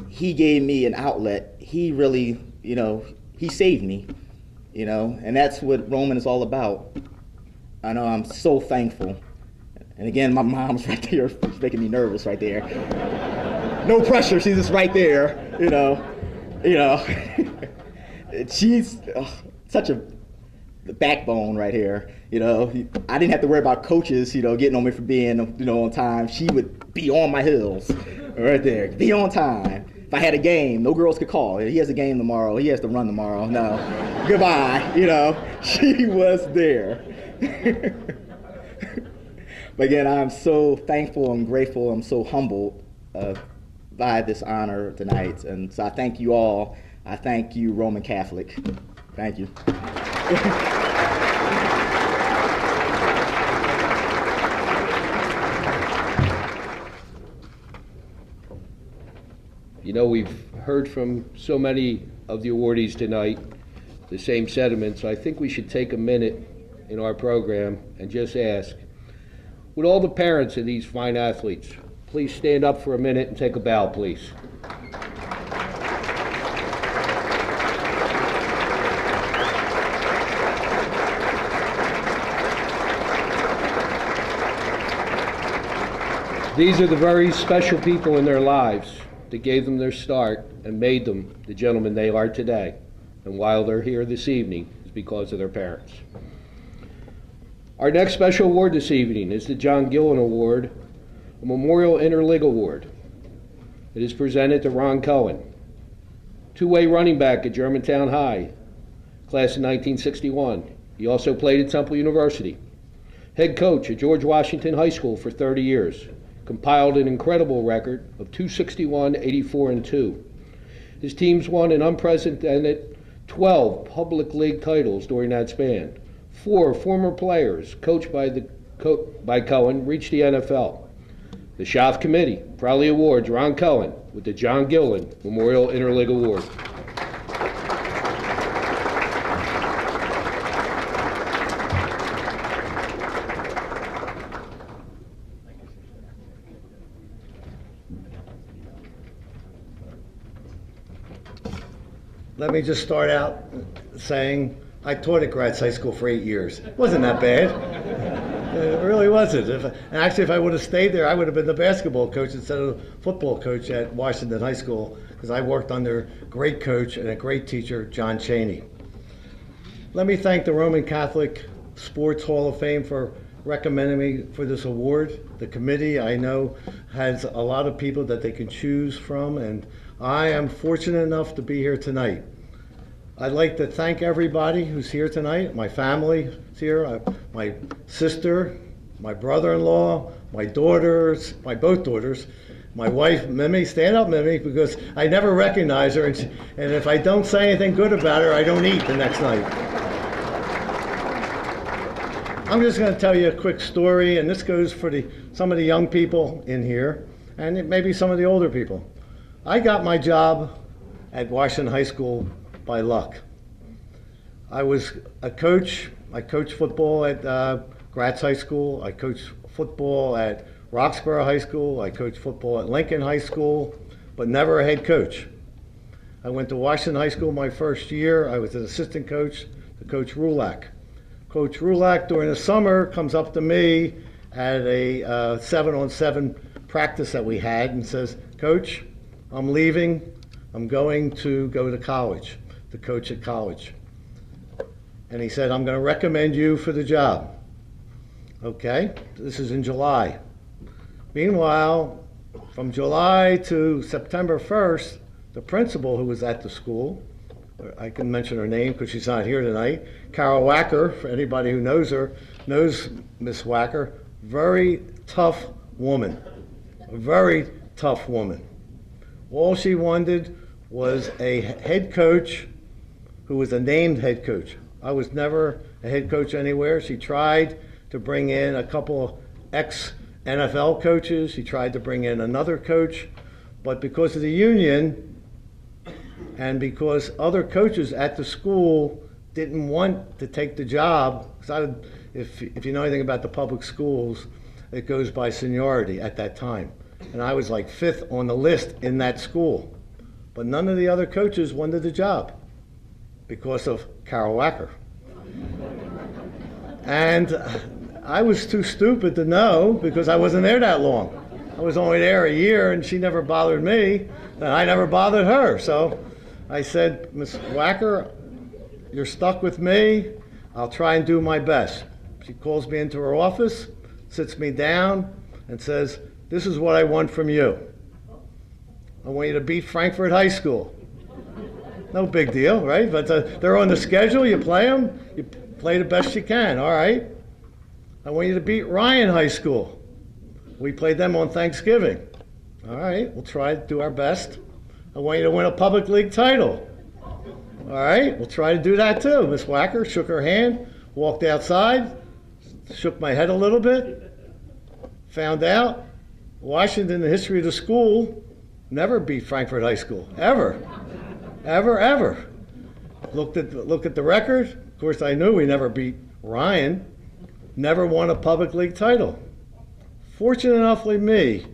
he gave me an outlet. He really, he saved me, and that's what Roman is all about. I know I'm so thankful. And again, my mom's right there. She's making me nervous right there. No pressure, she's just right there, She's such a backbone right here, I didn't have to worry about coaches, getting on me for being, on time. She would be on my heels right there, be on time. If I had a game, no girls could call. He has a game tomorrow, he has to run tomorrow. No, goodbye, she was there. But again, I'm so thankful and grateful. I'm so humbled by this honor tonight. And so I thank you all. I thank you, Roman Catholic. Thank you. We've heard from so many of the awardees tonight the same sentiments. So I think we should take a minute in our program and just ask, would all the parents of these fine athletes please stand up for a minute and take a bow, please? These are the very special people in their lives that gave them their start and made them the gentlemen they are today. And while they're here this evening, it's because of their parents. Our next special award this evening is the John Gillen Award, a Memorial Interleague Award. It is presented to Ron Cohen, two-way running back at Germantown High, class of 1961. He also played at Temple University. Head coach at George Washington High School for 30 years. Compiled an incredible record of 261, 84, and 2. His teams won an unprecedented 12 public league titles during that span. 4 former players coached by Cohen reached the NFL. The Schaff Committee proudly awards Ron Cohen with the John Gillen Memorial Interleague Award. Let me just start out saying I taught at Gratz High School for 8 years. It wasn't that bad. It really wasn't. If I would have stayed there, I would have been the basketball coach instead of the football coach at Washington High School, because I worked under a great coach and a great teacher, John Chaney. Let me thank the Roman Catholic Sports Hall of Fame for recommending me for this award. The committee, I know, has a lot of people that they can choose from, and I am fortunate enough to be here tonight. I'd like to thank everybody who's here tonight. My family is here, my sister, my brother-in-law, my daughters, both daughters, my wife, Mimi, stand up, Mimi, because I never recognize her, and if I don't say anything good about her, I don't eat the next night. I'm just going to tell you a quick story, and this goes for some of the young people in here, and maybe some of the older people. I got my job at Washington High School by luck. I was a coach. I coached football at Gratz High School. I coached football at Roxborough High School. I coached football at Lincoln High School, but never a head coach. I went to Washington High School my first year. I was an assistant coach to Coach Rulak. Coach Rulak during the summer comes up to me at a 7-on-7 practice that we had and says, "Coach, I'm leaving. I'm going to go to college, to coach at college." And he said, "I'm going to recommend you for the job." Okay, this is in July. Meanwhile, from July to September 1st, the principal who was at the school, I can mention her name because she's not here tonight, Carol Wacker, for anybody who knows her, knows Miss Wacker, very tough woman, a very tough woman. All she wanted was a head coach who was a named head coach. I was never a head coach anywhere. She tried to bring in a couple of ex-NFL coaches. She tried to bring in another coach, but because of the union and because other coaches at the school didn't want to take the job, because if you know anything about the public schools, it goes by seniority at that time. And I was like 5th on the list in that school. But none of the other coaches wanted the job because of Carol Wacker. And I was too stupid to know because I wasn't there that long. I was only there a year and she never bothered me and I never bothered her. So I said, "Miss Wacker, you're stuck with me. I'll try and do my best." She calls me into her office, sits me down and says, "This is what I want from you. I want you to beat Frankfurt High School." No big deal, right? But they're on the schedule, you play them, you play the best you can, all right? "I want you to beat Ryan High School. We played them on Thanksgiving." "All right, we'll try to do our best." "I want you to win a public league title." "All right, we'll try to do that too." Miss Wacker shook her hand, walked outside, shook my head a little bit, found out Washington, the history of the school, never beat Frankfurt High School, ever. Ever, ever. Looked at the record. Of course, I knew we never beat Ryan. Never won a public league title. Fortunate enough me,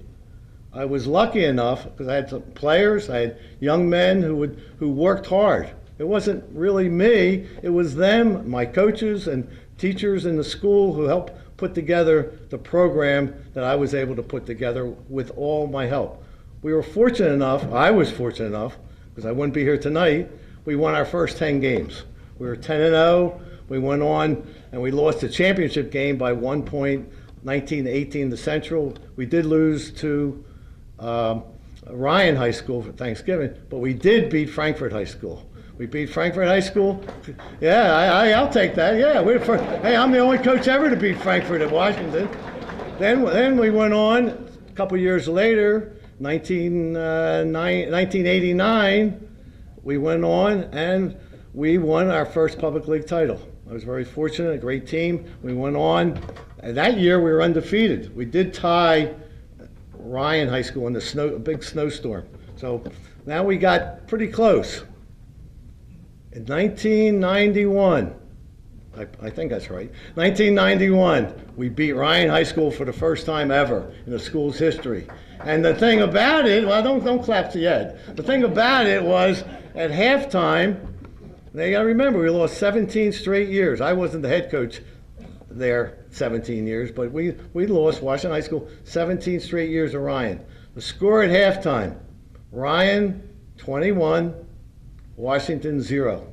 I was lucky enough because I had some players, I had young men who worked hard. It wasn't really me, it was them, my coaches and teachers in the school who helped put together the program that I was able to put together with all my help. We were fortunate enough, I was fortunate enough, because I wouldn't be here tonight, we won our first 10 games. We were 10-0, we went on and we lost the championship game by 1 point, 19-18 to Central. We did lose to Ryan High School for Thanksgiving, but we did beat Frankfurt High School. We beat Frankfurt High School. Yeah, I'll take that. Yeah, hey, I'm the only coach ever to beat Frankfurt at Washington. Then we went on a couple years later, 1989, we went on and we won our first public league title. I was very fortunate, a great team. We went on, and that year we were undefeated. We did tie Ryan High School in a big snowstorm. So now we got pretty close. In 1991, I think that's right, 1991, we beat Ryan High School for the first time ever in the school's history. And the thing about it, well, don't clap yet. The thing about it was, at halftime, they got to remember, we lost 17 straight years. I wasn't the head coach there 17 years, but we lost Washington High School 17 straight years to Ryan. The score at halftime, Ryan 21, Washington 0.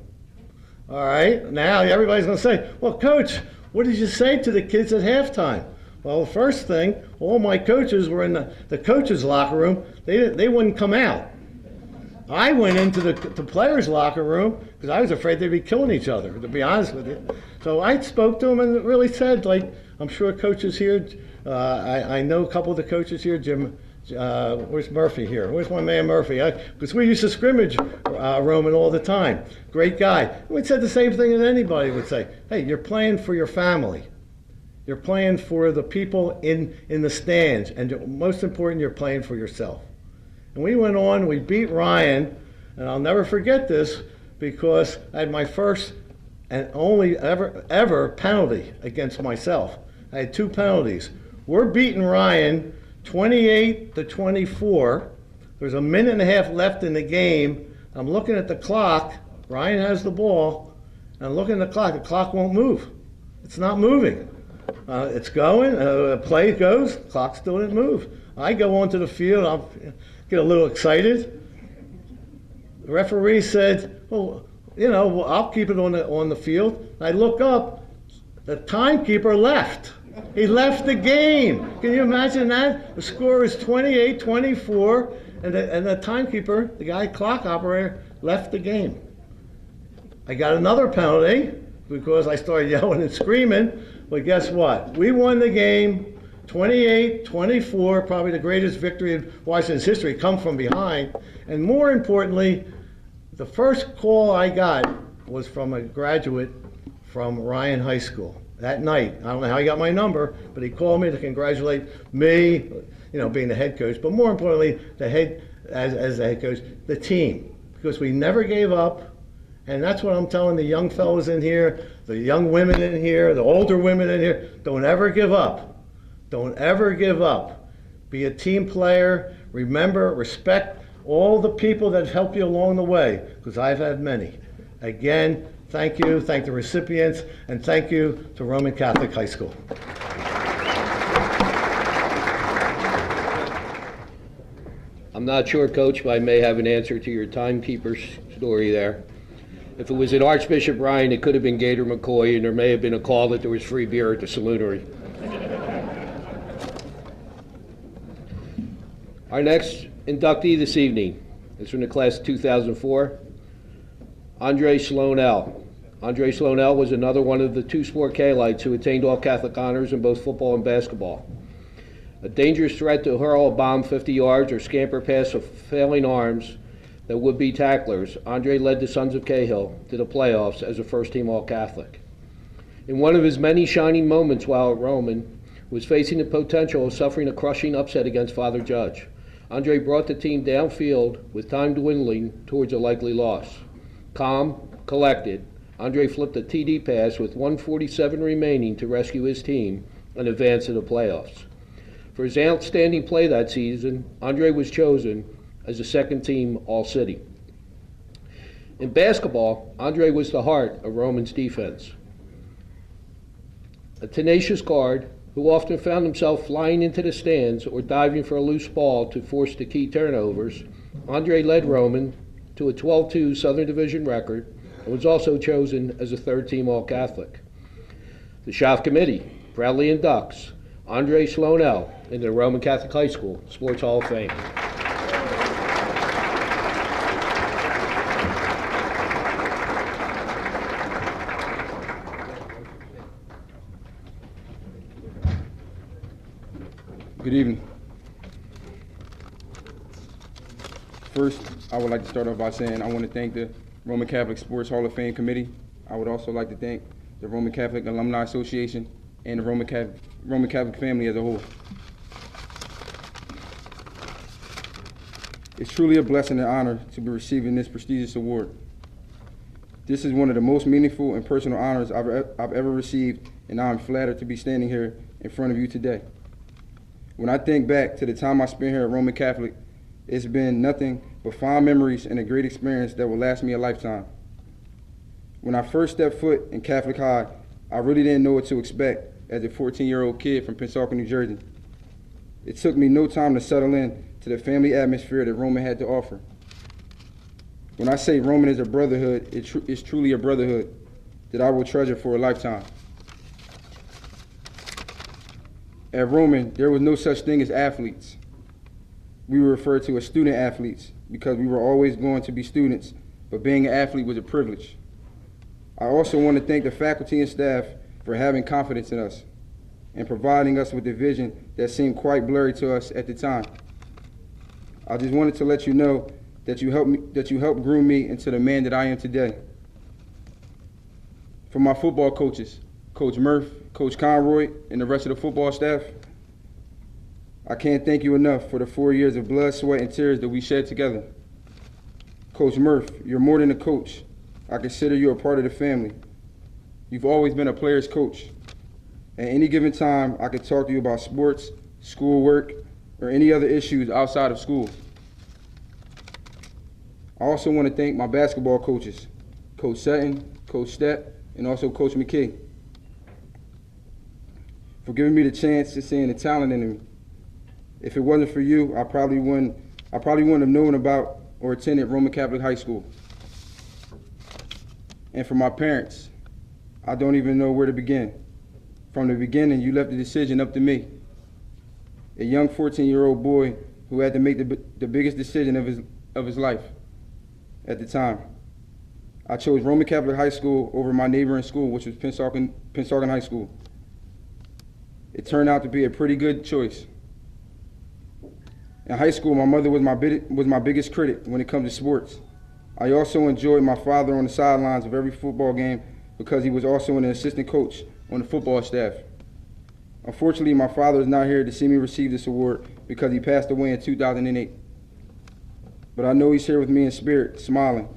All right, now everybody's going to say, "Well, Coach, what did you say to the kids at halftime?" Well, the first thing, all my coaches were in the coaches' locker room. They wouldn't come out. I went into the players' locker room because I was afraid they'd be killing each other, to be honest with you. So I spoke to them and really said, like, I'm sure coaches here, I know a couple of the coaches here, Jim, where's Murphy here? Where's my man Murphy? Because we used to scrimmage Roman all the time. Great guy. We said the same thing that anybody would say. Hey, you're playing for your family. You're playing for the people in the stands. And most important, you're playing for yourself. And we went on, we beat Ryan, and I'll never forget this because I had my first and only ever penalty against myself. I had 2 penalties. We're beating Ryan 28-24. There's a minute and a half left in the game. I'm looking at the clock. Ryan has the ball. And I'm looking at the clock. The clock won't move. It's not moving. It's going. Play goes. Clock still didn't move. I go onto the field. I'll get a little excited. The referee said, "Well, I'll keep it on the field." I look up. The timekeeper left. He left the game. Can you imagine that? The score is 28-24, and the timekeeper, the guy, clock operator, left the game. I got another penalty because I started yelling and screaming, but guess what? We won the game 28-24, probably the greatest victory in Washington's history, come from behind. And more importantly, the first call I got was from a graduate from Ryan High School. That night, I don't know how he got my number, but he called me to congratulate me, being the head coach, but more importantly, as the head coach, the team, because we never gave up, and that's what I'm telling the young fellows in here, the young women in here, the older women in here, don't ever give up. Don't ever give up. Be a team player. Remember, respect all the people that help you along the way, because I've had many. Again, thank you, thank the recipients, and thank you to Roman Catholic High School. I'm not sure, Coach, but I may have an answer to your timekeeper story there. If it was at Archbishop Ryan, it could have been Gator McCoy, and there may have been a call that there was free beer at the saloonary. Our next inductee this evening is from the class of 2004, Andre Sloanell. Andre Sloanell was another one of the 2 sport K-lites who attained all Catholic honors in both football and basketball. A dangerous threat to hurl a bomb 50 yards or scamper past with failing arms that would-be tacklers, Andre led the Sons of Cahill to the playoffs as a first-team All-Catholic. In one of his many shining moments while at Roman, was facing the potential of suffering a crushing upset against Father Judge. Andre brought the team downfield with time dwindling towards a likely loss. Calm, collected, Andre flipped a TD pass with 1:47 remaining to rescue his team and advance to the playoffs. For his outstanding play that season, Andre was chosen as a second-team All-City. In basketball, Andre was the heart of Roman's defense. A tenacious guard who often found himself flying into the stands or diving for a loose ball to force the key turnovers, Andre led Roman to a 12-2 Southern Division record and was also chosen as a third-team All-Catholic. The Schaff Committee proudly inducts Andre Sloanell into the Roman Catholic High School Sports Hall of Fame. Good evening. First, I would like to start off by saying I want to thank the Roman Catholic Sports Hall of Fame Committee. I would also like to thank the Roman Catholic Alumni Association and the Roman Catholic family as a whole. It's truly a blessing and honor to be receiving this prestigious award. This is one of the most meaningful and personal honors I've ever received, and I'm flattered to be standing here in front of you today. When I think back to the time I spent here at Roman Catholic, it's been nothing but fond memories and a great experience that will last me a lifetime. When I first stepped foot in Catholic High, I really didn't know what to expect as a 14-year-old kid from Pensacola, New Jersey. It took me no time to settle in to the family atmosphere that Roman had to offer. When I say Roman is a brotherhood, it's truly a brotherhood that I will treasure for a lifetime. At Roman, there was no such thing as athletes. We were referred to as student athletes because we were always going to be students, but being an athlete was a privilege. I also want to thank the faculty and staff for having confidence in us and providing us with a vision that seemed quite blurry to us at the time. I just wanted to let you know that you helped groom me into the man that I am today. For my football coaches, Coach Murph, Coach Conroy, and the rest of the football staff, I can't thank you enough for the 4 years of blood, sweat, and tears that we shed together. Coach Murph, you're more than a coach. I consider you a part of the family. You've always been a player's coach. At any given time, I could talk to you about sports, schoolwork, or any other issues outside of school. I also want to thank my basketball coaches, Coach Sutton, Coach Stepp, and also Coach McKay, for giving me the chance to see the talent in me. If it wasn't for you, I probably wouldn't have known about or attended Roman Catholic High School. And for my parents, I don't even know where to begin. From the beginning, you left the decision up to me, a young 14-year-old boy who had to make the biggest decision of his life at the time. I chose Roman Catholic High School over my neighboring school, which was Pensauken High School. It turned out to be a pretty good choice. In high school, my mother was my biggest critic when it comes to sports. I also enjoyed my father on the sidelines of every football game because he was also an assistant coach on the football staff. Unfortunately, my father is not here to see me receive this award because he passed away in 2008. But I know he's here with me in spirit, smiling.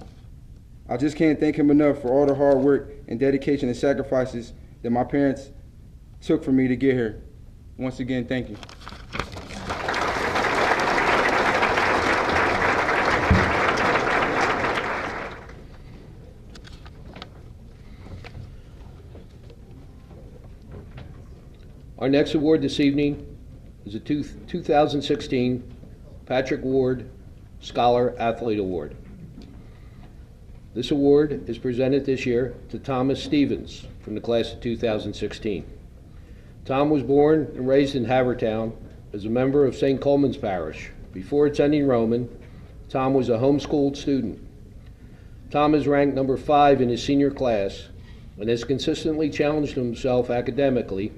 I just can't thank him enough for all the hard work and dedication and sacrifices that my parents took for me to get here. Once again, thank you. Our next award this evening is the 2016 Patrick Ward Scholar Athlete Award. This award is presented this year to Thomas Stevens from the class of 2016. Tom was born and raised in Havertown as a member of St. Coleman's Parish. Before attending Roman, Tom was a homeschooled student. Tom is ranked number 5 in his senior class and has consistently challenged himself academically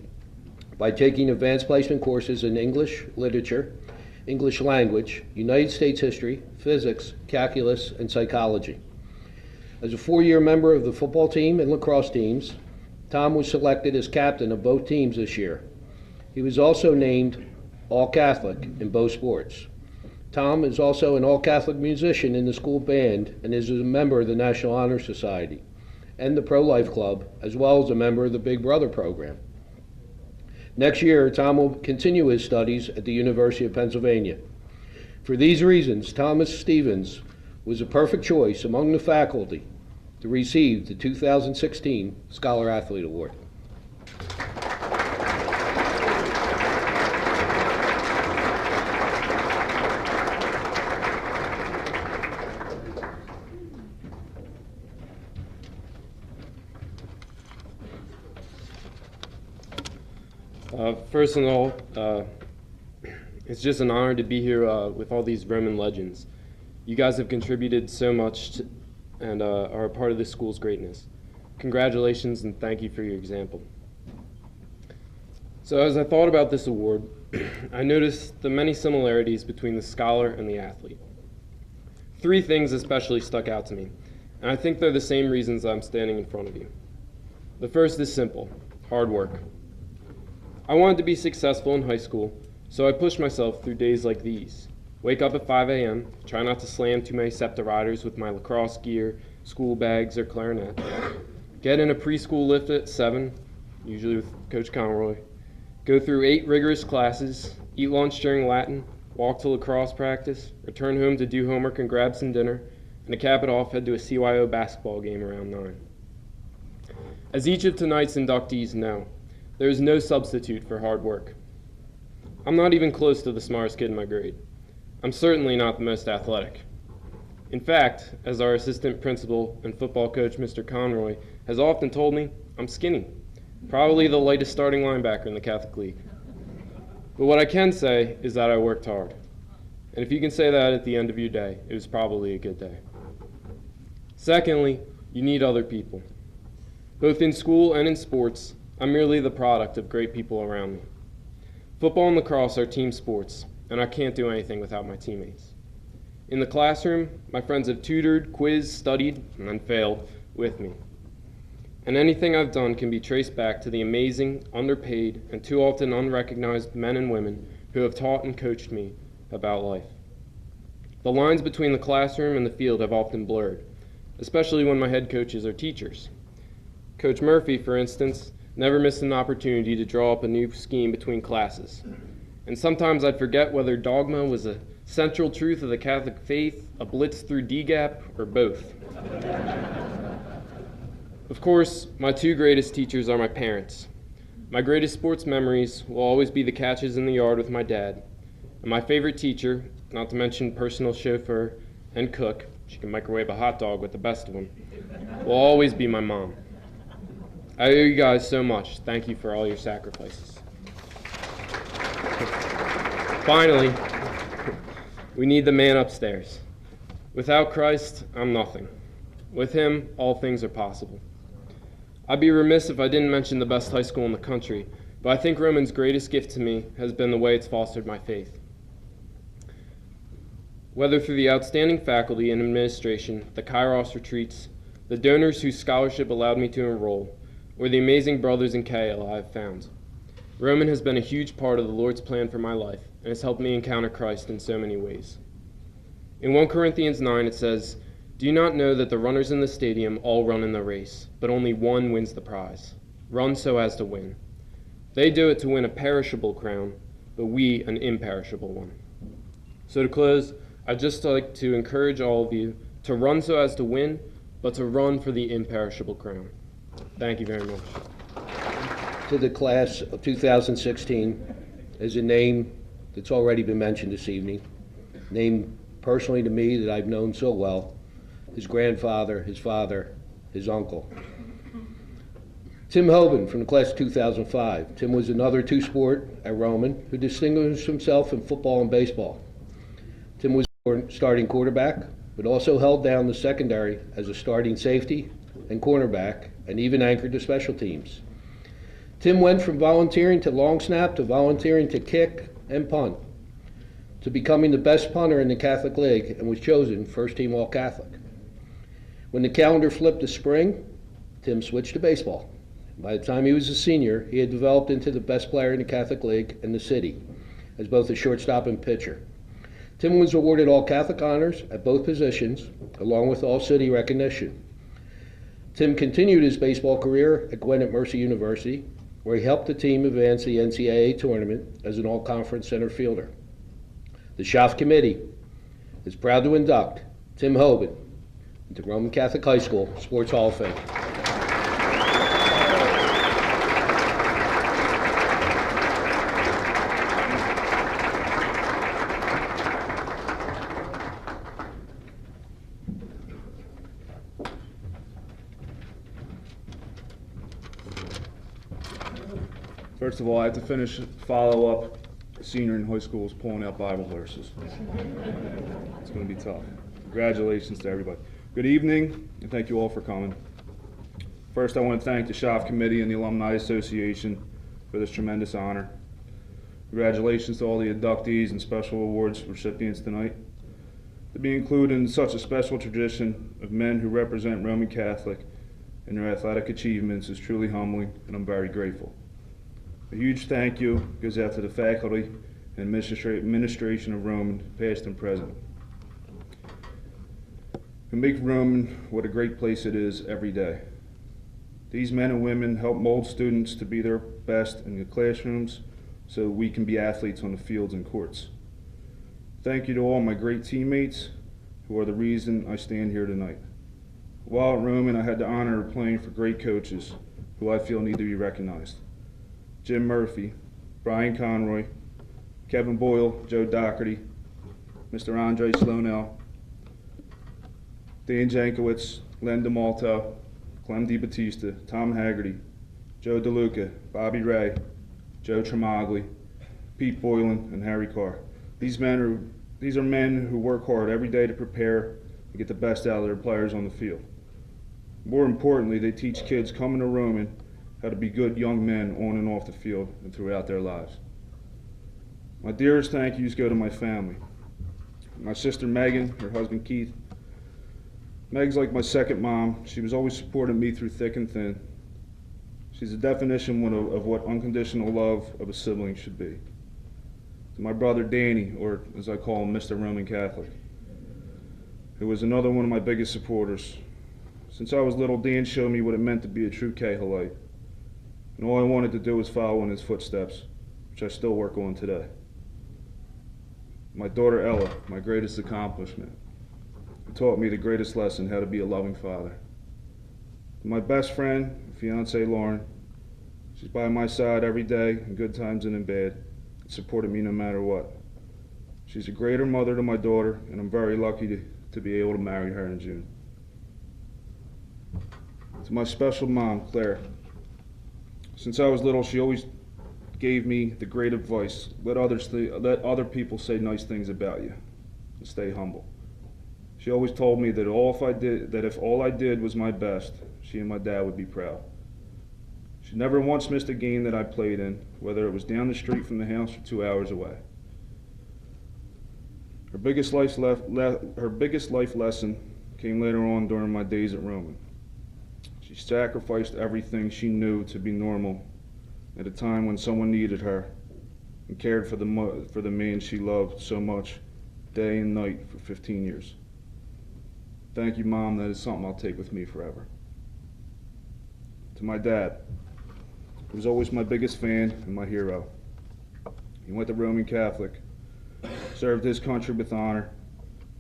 by taking advanced placement courses in English, literature, English language, United States history, physics, calculus, and psychology. As a 4-year member of the football team and lacrosse teams, Tom was selected as captain of both teams this year. He was also named All-Catholic in both sports. Tom is also an All-Catholic musician in the school band and is a member of the National Honor Society and the Pro-Life Club, as well as a member of the Big Brother program. Next year, Tom will continue his studies at the University of Pennsylvania. For these reasons, Thomas Stevens was a perfect choice among the faculty to receive the 2016 Scholar Athlete Award. First of all, it's just an honor to be here with all these Roman legends. You guys have contributed so much and are a part of this school's greatness. Congratulations and thank you for your example. So as I thought about this award, I noticed the many similarities between the scholar and the athlete. 3 things especially stuck out to me, and I think they're the same reasons I'm standing in front of you. The first is simple: hard work. I wanted to be successful in high school, so I pushed myself through days like these. Wake up at 5 a.m., try not to slam too many SEPTA riders with my lacrosse gear, school bags, or clarinet. Get in a preschool lift at 7, usually with Coach Conroy. Go through 8 rigorous classes, eat lunch during Latin, walk to lacrosse practice, return home to do homework and grab some dinner, and to cap it off, head to a CYO basketball game around 9. As each of tonight's inductees know, there is no substitute for hard work. I'm not even close to the smartest kid in my grade. I'm certainly not the most athletic. In fact, as our assistant principal and football coach, Mr. Conroy, has often told me, I'm skinny, probably the lightest starting linebacker in the Catholic League. But what I can say is that I worked hard. And if you can say that at the end of your day, it was probably a good day. Secondly, you need other people. Both in school and in sports, I'm merely the product of great people around me. Football and lacrosse are team sports, and I can't do anything without my teammates. In the classroom, my friends have tutored, quizzed, studied, and then failed with me. And anything I've done can be traced back to the amazing, underpaid, and too often unrecognized men and women who have taught and coached me about life. The lines between the classroom and the field have often blurred, especially when my head coaches are teachers. Coach Murphy, for instance, never missed an opportunity to draw up a new scheme between classes. And sometimes I'd forget whether dogma was a central truth of the Catholic faith, a blitz through DGAP, or both. Of course, my two greatest teachers are my parents. My greatest sports memories will always be the catches in the yard with my dad. And my favorite teacher, not to mention personal chauffeur and cook, she can microwave a hot dog with the best of them, will always be my mom. I owe you guys so much. Thank you for all your sacrifices. Finally, we need the man upstairs. Without Christ, I'm nothing. With him, all things are possible. I'd be remiss if I didn't mention the best high school in the country, but I think Roman's greatest gift to me has been the way it's fostered my faith. Whether through the outstanding faculty and administration, the Kairos retreats, the donors whose scholarship allowed me to enroll, or the amazing brothers in KL I have found, Roman has been a huge part of the Lord's plan for my life and has helped me encounter Christ in so many ways. In 1 Corinthians 9 it says, "Do you not know that the runners in the stadium all run in the race, but only one wins the prize? Run so as to win. They do it to win a perishable crown, but we an imperishable one." So to close, I'd just like to encourage all of you to run so as to win, but to run for the imperishable crown. Thank you very much. To the class of 2016 is a name that's already been mentioned this evening, named personally to me that I've known so well, his grandfather, his father, his uncle. Tim Hoban from the class of 2005. Tim was another two-sport at Roman who distinguished himself in football and baseball. Tim was starting quarterback, but also held down the secondary as a starting safety and cornerback, and even anchored the special teams. Tim went from volunteering to long snap to volunteering to kick and punt, to becoming the best punter in the Catholic League and was chosen first team All-Catholic. When the calendar flipped to spring, Tim switched to baseball. By the time he was a senior, he had developed into the best player in the Catholic League and the city, as both a shortstop and pitcher. Tim was awarded All-Catholic honors at both positions, along with All-City recognition. Tim continued his baseball career at Gwinnett Mercy University, where he helped the team advance the NCAA tournament as an all-conference center fielder. The Schaff Committee is proud to induct Tim Hoban into Roman Catholic High School Sports Hall of Fame. First of all, I have to follow up senior in high school is pulling out Bible verses. It's going to be tough. Congratulations to everybody. Good evening, and thank you all for coming. First, I want to thank the Schaff Committee and the Alumni Association for this tremendous honor. Congratulations to all the inductees and special awards recipients tonight. To be included in such a special tradition of men who represent Roman Catholic and their athletic achievements is truly humbling, and I'm very grateful. A huge thank you goes out to the faculty and administration of Roman, past and present, who make Roman what a great place it is every day. These men and women help mold students to be their best in the classrooms so we can be athletes on the fields and courts. Thank you to all my great teammates who are the reason I stand here tonight. While at Roman, I had the honor of playing for great coaches who I feel need to be recognized. Jim Murphy, Brian Conroy, Kevin Boyle, Joe Doherty, Mr. Andre Slonell, Dan Jankowitz, Len DeMalto, Clem DiBattista, Tom Haggerty, Joe DeLuca, Bobby Ray, Joe Tremagli, Pete Boylan, and Harry Carr. These are men who work hard every day to prepare and get the best out of their players on the field. More importantly, they teach kids coming to Roman how to be good young men on and off the field and throughout their lives. My dearest thank yous go to my family. My sister Megan, her husband Keith. Meg's like my second mom. She was always supporting me through thick and thin. She's the definition of what unconditional love of a sibling should be. To my brother Danny, or as I call him, Mr. Roman Catholic, who was another one of my biggest supporters. Since I was little, Dan showed me what it meant to be a true Cahillite. And all I wanted to do was follow in his footsteps, which I still work on today. My daughter Ella, my greatest accomplishment, who taught me the greatest lesson, how to be a loving father. My best friend, fiance Lauren, she's by my side every day, in good times and in bad, and supported me no matter what. She's a greater mother to my daughter, and I'm very lucky to be able to marry her in June. To my special mom, Claire, since I was little, she always gave me the great advice: let other people say nice things about you, and stay humble. She always told me that if all I did was my best, she and my dad would be proud. She never once missed a game that I played in, whether it was down the street from the house or 2 hours away. Her biggest life lesson came later on during my days at Roman. She sacrificed everything she knew to be normal at a time when someone needed her, and cared for the man she loved so much, day and night for 15 years. Thank you, Mom. That is something I'll take with me forever. To my dad, he was always my biggest fan and my hero. He went to Roman Catholic, served his country with honor,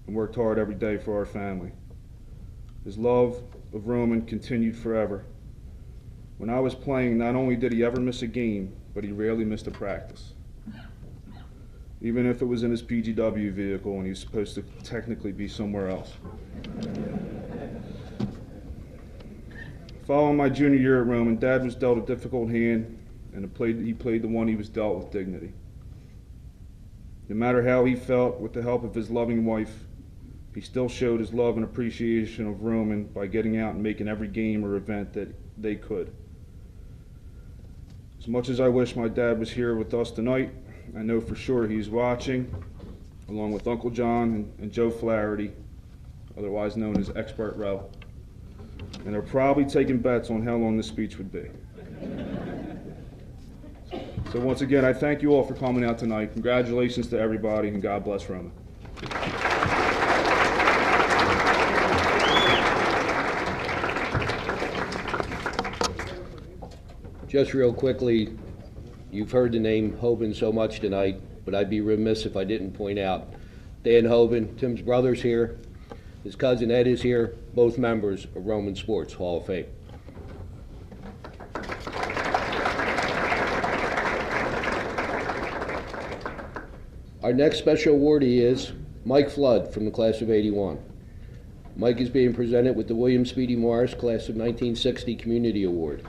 and worked hard every day for our family. His love of Roman continued forever. When I was playing, not only did he ever miss a game, but he rarely missed a practice. Even if it was in his PGW vehicle and he was supposed to technically be somewhere else. Following my junior year at Roman, Dad was dealt a difficult hand, and he played the one he was dealt with dignity. No matter how he felt, with the help of his loving wife, he still showed his love and appreciation of Roman by getting out and making every game or event that they could. As much as I wish my dad was here with us tonight, I know for sure he's watching, along with Uncle John and Joe Flaherty, otherwise known as Expert Row. And they're probably taking bets on how long this speech would be. So once again, I thank you all for coming out tonight. Congratulations to everybody, and God bless Roman. Just real quickly, you've heard the name Hoban so much tonight, but I'd be remiss if I didn't point out Dan Hoban, Tim's brother's here, his cousin Ed is here, both members of Roman Sports Hall of Fame. Our next special awardee is Mike Flood from the class of '81. Mike is being presented with the William Speedy Morris Class of 1960 Community Award.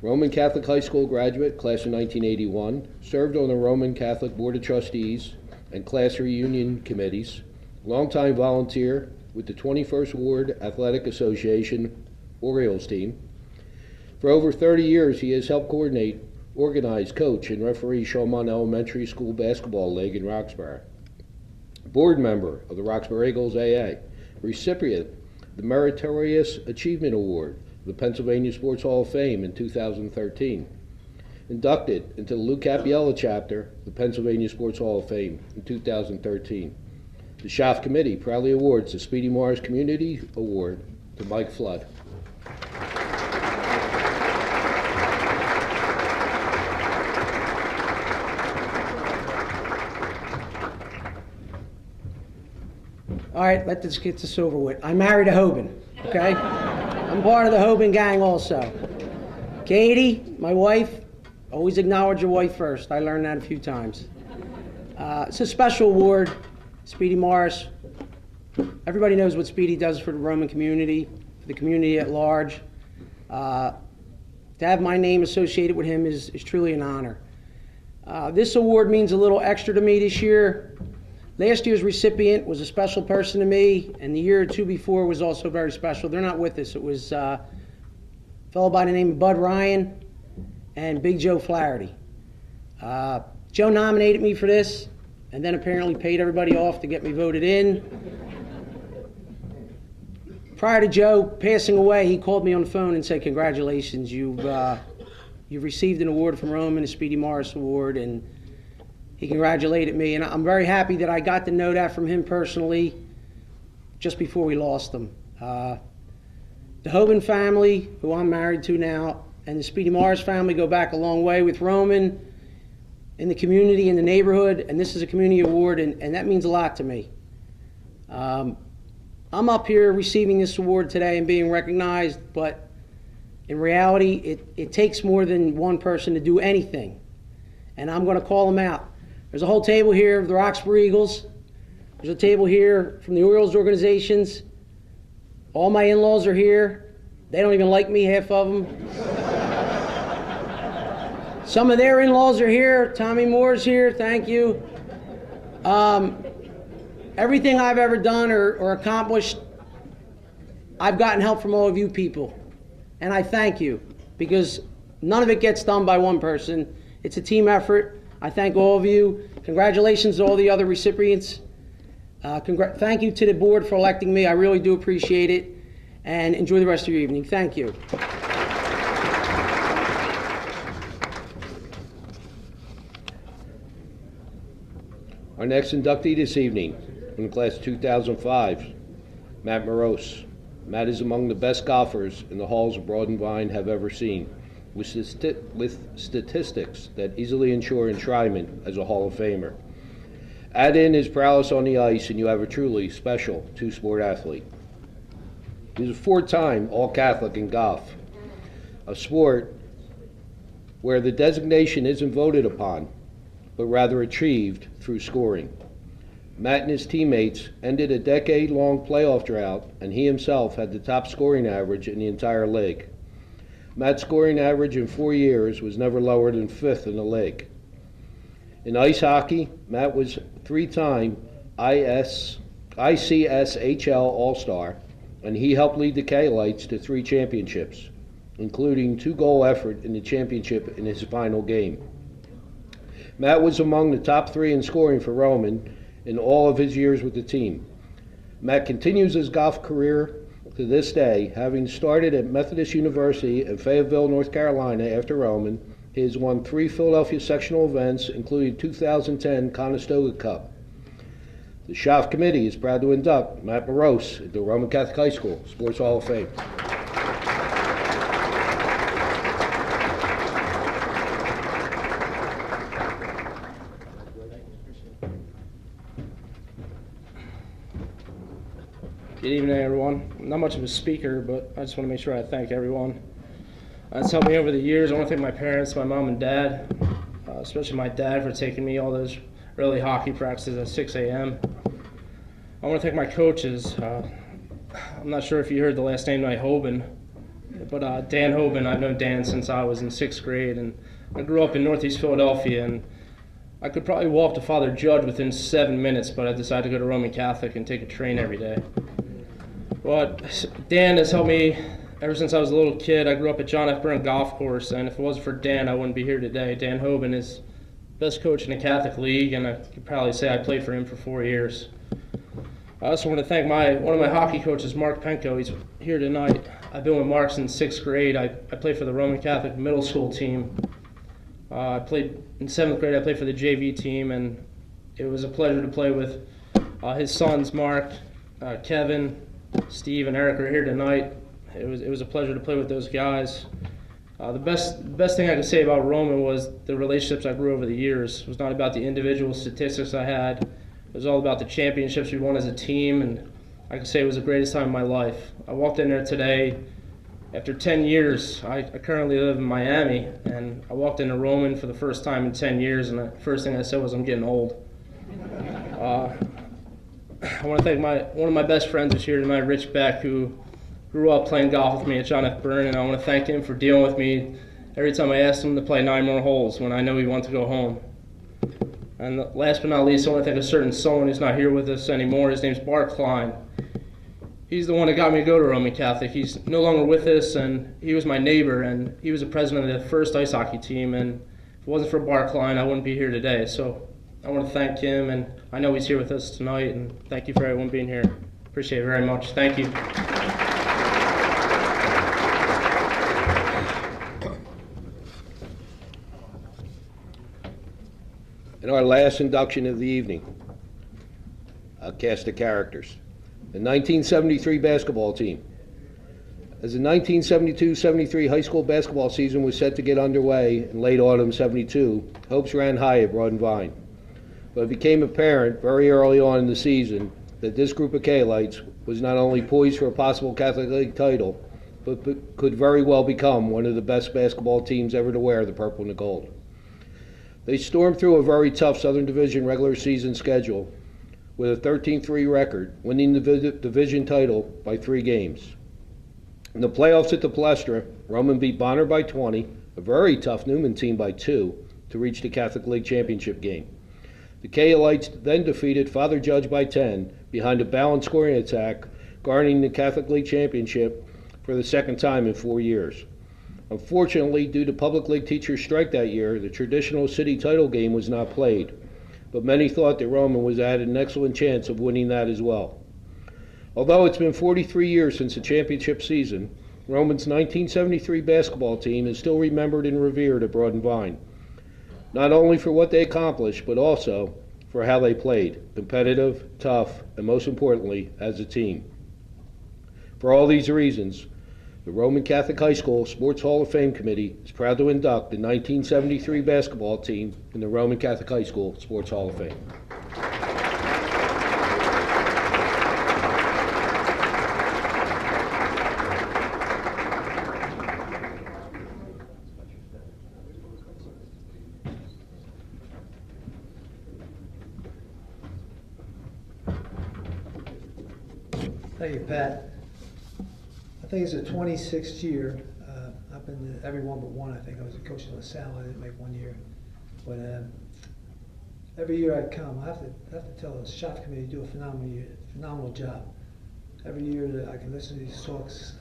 Roman Catholic High School graduate, class of 1981, served on the Roman Catholic Board of Trustees and class reunion committees, longtime volunteer with the 21st Ward Athletic Association Orioles team. For over 30 years, he has helped coordinate, organize, coach, and referee Shawmont Elementary School Basketball League in Roxbury. Board member of the Roxbury Eagles AA, recipient of the Meritorious Achievement Award, the Pennsylvania Sports Hall of Fame in 2013. Inducted into the Lou Capiella chapter, the Pennsylvania Sports Hall of Fame in 2013. The Schaff Committee proudly awards the Speedy Morris Community Award to Mike Flood. All right, let's get this over with. I married a Hoban, okay? I'm part of the Hoban gang also. Katie, my wife, always acknowledge your wife first. I learned that a few times. It's a special award, Speedy Morris. Everybody knows what Speedy does for the Roman community, for the community at large. To have my name associated with him is truly an honor. This award means a little extra to me this year. Last year's recipient was a special person to me, and the year or two before was also very special. They're not with us. It was a fellow by the name of Bud Ryan. and Big Joe Flaherty. Joe nominated me for this, and then apparently paid everybody off to get me voted in. Prior to Joe passing away, he called me on the phone and said, "Congratulations, you've received an award from Roman, a Speedy Morris Award," and he congratulated me. And I'm very happy that I got to know that from him personally just before we lost him. The Hoban family, who I'm married to now, and the Speedy Morris family go back a long way with Roman in the community, in the neighborhood, and this is a community award, and that means a lot to me. I'm up here receiving this award today and being recognized, but in reality, it takes more than one person to do anything, and I'm going to call them out. There's a whole table here of the Roxbury Eagles. There's a table here from the Orioles organizations. All my in-laws are here. They don't even like me, half of them. Some of their in-laws are here. Tommy Moore's here, thank you. Everything I've ever done or accomplished, I've gotten help from all of you people. And I thank you, because none of it gets done by one person. It's a team effort. I thank all of you. Congratulations to all the other recipients. Thank you to the board for electing me. I really do appreciate it. And enjoy the rest of your evening. Thank you. Our next inductee this evening, from the class of 2005, Matt Morose. Matt is among the best golfers in the halls of Broad and Vine have ever seen, with statistics that easily ensure enshrinement as a Hall of Famer. Add in his prowess on the ice, and you have a truly special two-sport athlete. He's a four-time All-Catholic in golf, a sport where the designation isn't voted upon, but rather achieved through scoring. Matt and his teammates ended a decade-long playoff drought, and he himself had the top scoring average in the entire league. Matt's scoring average in 4 years was never lower than 5th in the league. In ice hockey, Matt was three-time ICSHL All-Star, and he helped lead the K-Lights to 3 championships, including 2-goal effort in the championship in his final game. Matt was among the top 3 in scoring for Roman in all of his years with the team. Matt continues his golf career to this day, having started at Methodist University in Fayetteville, North Carolina after Roman. He has won 3 Philadelphia sectional events, including 2010 Conestoga Cup. The Schaff Committee is proud to induct Matt Morose into Roman Catholic High School Sports Hall of Fame. Good evening, everyone. I'm not much of a speaker, but I just want to make sure I thank everyone that's helped me over the years. I want to thank my parents, my mom and dad, especially my dad for taking me all those early hockey practices at 6 a.m. I want to thank my coaches. I'm not sure if you heard the last name, Hoban, but Dan Hoban. I've known Dan since I was in 6th grade, and I grew up in Northeast Philadelphia, and I could probably walk to Father Judge within 7 minutes, but I decided to go to Roman Catholic and take a train every day. But Dan has helped me ever since I was a little kid. I grew up at John F. Byrne Golf Course, and if it wasn't for Dan, I wouldn't be here today. Dan Hoban is the best coach in the Catholic League, and I could probably say I played for him for 4 years. I also want to thank one of my hockey coaches, Mark Penko. He's here tonight. I've been with Mark since 6th grade. I played for the Roman Catholic middle school team. I played in 7th grade. I played for the JV team, and it was a pleasure to play with his sons, Mark, Kevin, Steve, and Eric are here tonight. It was a pleasure to play with those guys. The best thing I can say about Roman was the relationships I grew over the years. It was not about the individual statistics I had. It was all about the championships we won as a team, and I can say it was the greatest time of my life. I walked in there today. After 10 years, I currently live in Miami, and I walked into Roman for the first time in 10 years, and the first thing I said was, I'm getting old. I want to thank one of my best friends is here tonight, Rich Beck, who grew up playing golf with me at John F. Byrne, and I want to thank him for dealing with me every time I asked him to play 9 more holes when I know he wanted to go home. And last but not least, I want to thank a certain someone who's not here with us anymore. His name's Bart Klein. he's the one that got me to go to Roman Catholic. He's no longer with us, and he was my neighbor, and he was the president of the first ice hockey team, and if it wasn't for Bart Klein, I wouldn't be here today. So I want to thank him, and I know he's here with us tonight, and thank you for everyone being here. Appreciate it very much. Thank you. And our last induction of the evening, a cast of characters. The 1973 basketball team. As the 1972-73 high school basketball season was set to get underway in late autumn '72, hopes ran high at Broad and Vine. But it became apparent very early on in the season that this group of K-Lights was not only poised for a possible Catholic League title, but could very well become one of the best basketball teams ever to wear the purple and the gold. They stormed through a very tough Southern Division regular season schedule with a 13-3 record, winning the division title by 3 games. In the playoffs at the Palestra, Roman beat Bonner by 20, a very tough Newman team by 2, to reach the Catholic League championship game. The K-Lights then defeated Father Judge by 10 behind a balanced scoring attack, garnering the Catholic League championship for the second time in 4 years. Unfortunately, due to public league teachers' strike that year, the traditional city title game was not played, but many thought that Roman was at an excellent chance of winning that as well. Although it's been 43 years since the championship season, Roman's 1973 basketball team is still remembered and revered at Broad and Vine, not only for what they accomplished, but also for how they played, competitive, tough, and most importantly, as a team. For all these reasons, the Roman Catholic High School Sports Hall of Fame Committee is proud to induct the 1973 basketball team in the Roman Catholic High School Sports Hall of Fame. Thank you, Pat. I think it's the 26th year. I've been to every one but one. I think I was a coach in LaSalle. I didn't make 1 year. But every year I come, I have to tell the shop committee to do a phenomenal job. Every year that I can listen to these talks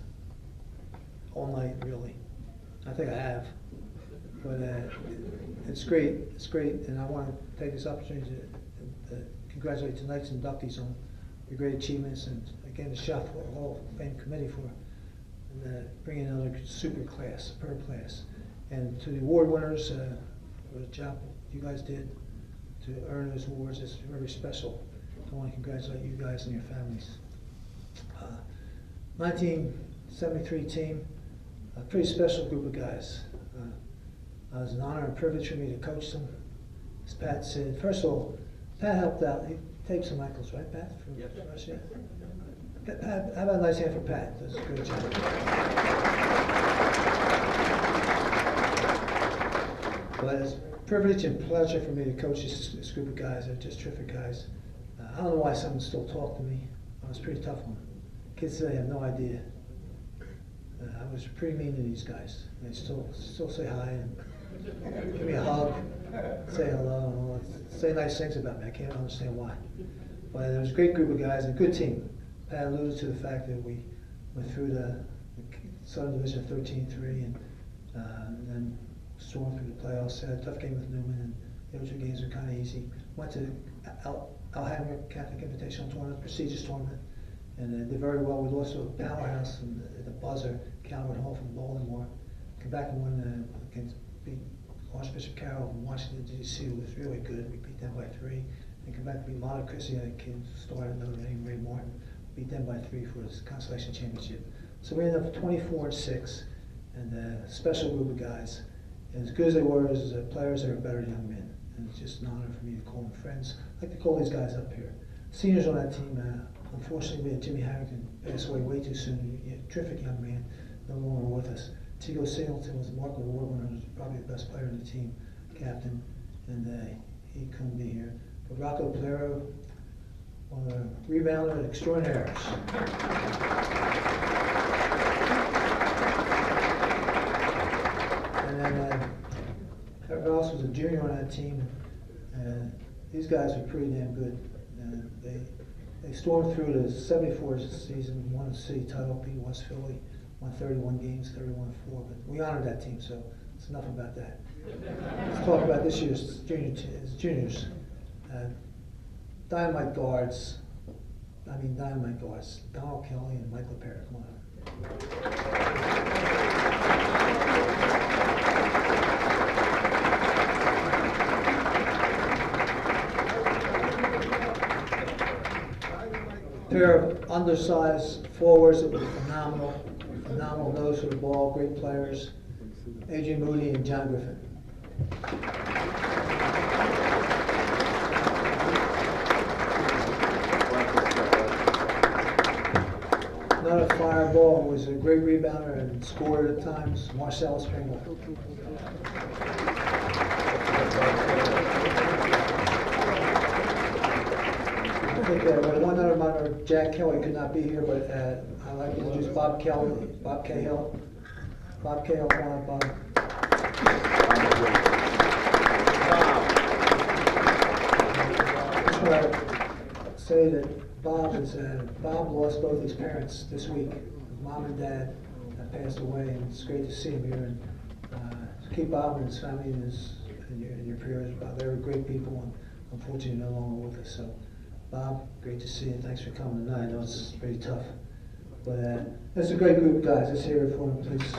all night, really. I think I have. But it's great. It's great. And I want to take this opportunity to congratulate tonight's inductees on your great achievements, and again, the Shop Hall of Fame Committee for bringing another super class, superb class. And to the award winners, for the job you guys did to earn those awards is very special. I want to congratulate you guys and your families. 1973 team, a pretty special group of guys. It was an honor and privilege for me to coach them. As Pat said, first of all, Pat helped out. He taped some ankles, right, Pat? Yep. Yeah. Pat, how about a nice hand for Pat? That's a great job. But it's a privilege and pleasure for me to coach this group of guys. They're just terrific guys. I don't know why some still talk to me. I was a pretty tough one. Kids today have no idea. I was pretty mean to these guys. They still say hi and give me a hug, say hello, and all that. Say nice things about me. I can't understand why. But it was a great group of guys and a good team. Pat alluded to the fact that we went through the Southern Division 13-3 and then stormed through the playoffs. Had a tough game with Newman, and the other 2 games were kind of easy. Went to Alhambra Catholic Invitational Tournament, prestigious tournament, and did very well. We lost to a powerhouse in the buzzer, Calvert Hall from Baltimore. Come back and won beat Archbishop Carroll from Washington, D.C., who was really good. We beat them by 3. And come back and beat Monte Cristi, a kid started Notre Dame, Ray Martin. Beat them by 3 for his consolation championship. So we ended up 24-6, and a special group of guys. And as good as they were as players, they were better than young men. And it's just an honor for me to call them friends. I like to call these guys up here. Seniors on that team, unfortunately, we had Jimmy Harrington pass away way too soon. A terrific young man, no longer with us. Tigo Singleton was the Markle Award winner, was probably the best player in the team, captain, and he couldn't be here. But Rocco Plero, one of the rebounder extraordinaires. And then Herb Ross was a junior on that team. And these guys were pretty damn good. They They stormed through the 74 season, won the city title, beat West Philly, won 31 games, 31-4. But we honored that team, so it's enough about that. Let's talk about this year's juniors. Dynamite guards, Donald Kelly and Michael Perry. Come on up. Pair of undersized forwards that were phenomenal nose for the ball, great players, Adrian Moody and John Griffin. Another fireball was a great rebounder and scored at times, Marcellus Pringle. I think one other minor, Jack Kelly could not be here, but I'd like to introduce Bob Cahill. Bob, come on, Bob. I just want to say that Bob lost both his parents this week. Mom and Dad have passed away, and it's great to see him here. And keep Bob and his family in your prayers. Bob, they were great people, and unfortunately no longer with us. So, Bob, great to see you. Thanks for coming tonight. I know it's pretty tough, but it's a great group of guys. Let's hear it for them, please.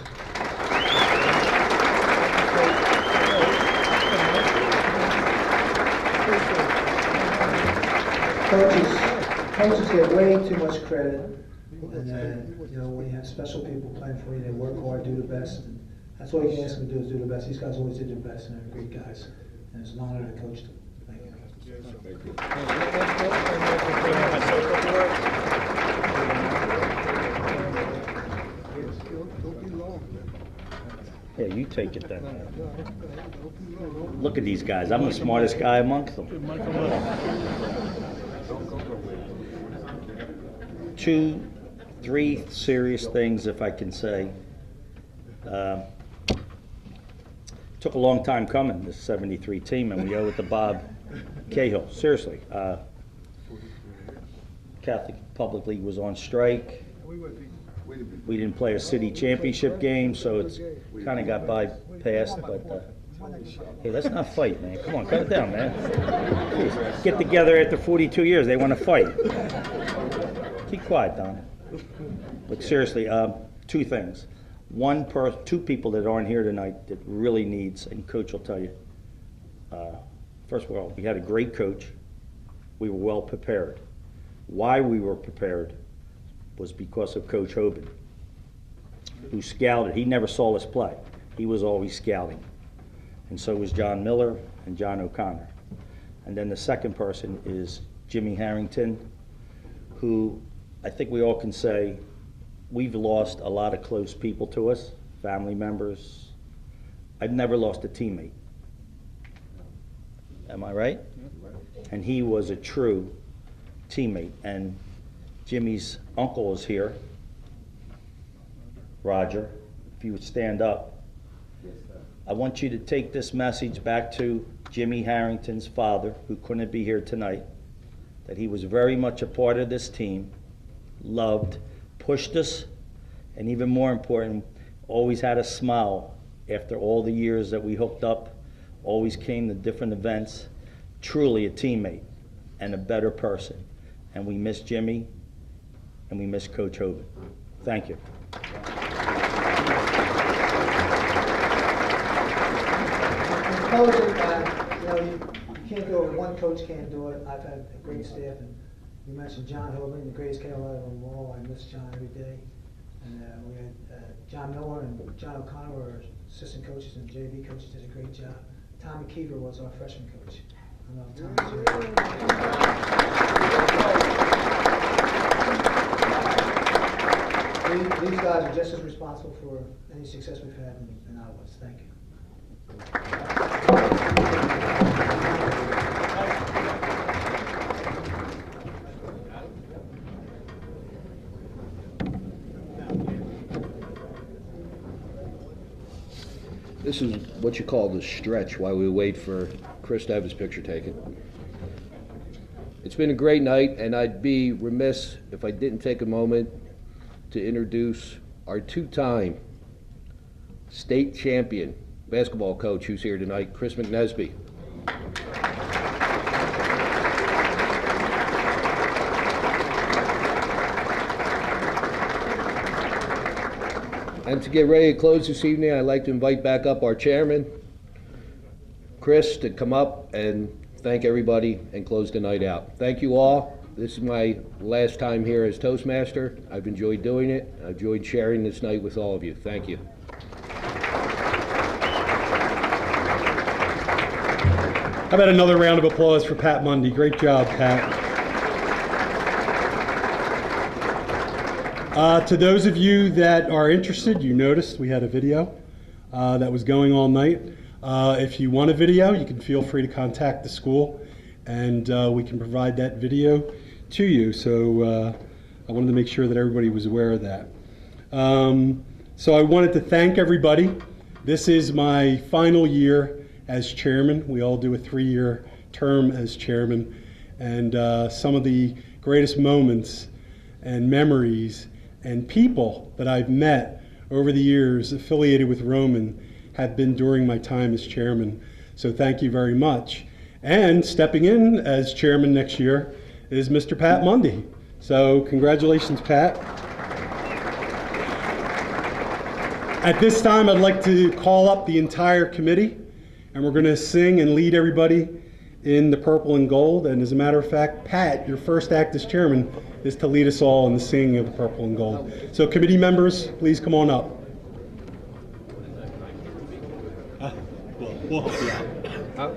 Coaches get way too much credit, and when you have special people playing for you, they work hard, do the best. And that's all you can ask them to do is do the best. These guys always did their best, and they're great guys. And it's an honor to coach them. Thank you. Yeah, you take it then. Look at these guys. I'm the smartest guy amongst them. 2, 3 serious things, if I can say. Took a long time coming, this 73 team, and we owe it to Bob Cahill. Seriously. Catholic Public League was on strike. We didn't play a city championship game, so it's kind of got bypassed. But hey, let's not fight, man. Come on, cut it down, man. Jeez. Get together after 42 years. They want to fight. Keep quiet, Don. But seriously, 2 things. 2 people that aren't here tonight that really needs, and Coach will tell you. First of all, we had a great coach. We were well prepared. Why we were prepared was because of Coach Hoban, who scouted. He never saw us play. He was always scouting. And so was John Miller and John O'Connor. And then the second person is Jimmy Harrington, who I think we all can say we've lost a lot of close people to us, family members. I've never lost a teammate. Am I right? And he was a true teammate. And Jimmy's uncle is here. Roger, if you would stand up. I want you to take this message back to Jimmy Harrington's father, who couldn't be here tonight, that he was very much a part of this team, loved, pushed us, and even more important, always had a smile after all the years that we hooked up, always came to different events, truly a teammate and a better person. And we miss Jimmy, and we miss Coach Hoban. Thank you. Coaching, you can't do it. One coach can't do it. I've had a great staff, and you mentioned John Hoban, the greatest KO out of them all. I miss John every day. And we had John Miller and John O'Connor were assistant coaches, and JV coaches did a great job. Tommy Keever was our freshman coach. I love Tommy. These guys are just as responsible for any success we've had than I was. Thank you. This is what you call the stretch while we wait for Chris to have his picture taken. It's been a great night, and I'd be remiss if I didn't take a moment to introduce our two-time state champion basketball coach who's here tonight, Chris McNesby. And to get ready to close this evening, I'd like to invite back up our chairman, Chris, to come up and thank everybody and close the night out. Thank you all. This is my last time here as Toastmaster. I've enjoyed doing it. I've enjoyed sharing this night with all of you. Thank you. How about another round of applause for Pat Mundy? Great job, Pat. To those of you that are interested, you noticed we had a video that was going all night. If you want a video, you can feel free to contact the school, and we can provide that video to you. So I wanted to make sure that everybody was aware of that. So I wanted to thank everybody. This is my final year as chairman. We all do a 3-year term as chairman, and some of the greatest moments and memories and people that I've met over the years affiliated with Roman have been during my time as chairman. So thank you very much. And stepping in as chairman next year is Mr. Pat Mundy. So congratulations, Pat. At this time, I'd like to call up the entire committee, and we're going to sing and lead everybody in the purple and gold. And as a matter of fact, Pat, your first act as chairman is to lead us all in the singing of the purple and gold. So committee members, please come on up. We'll help you out.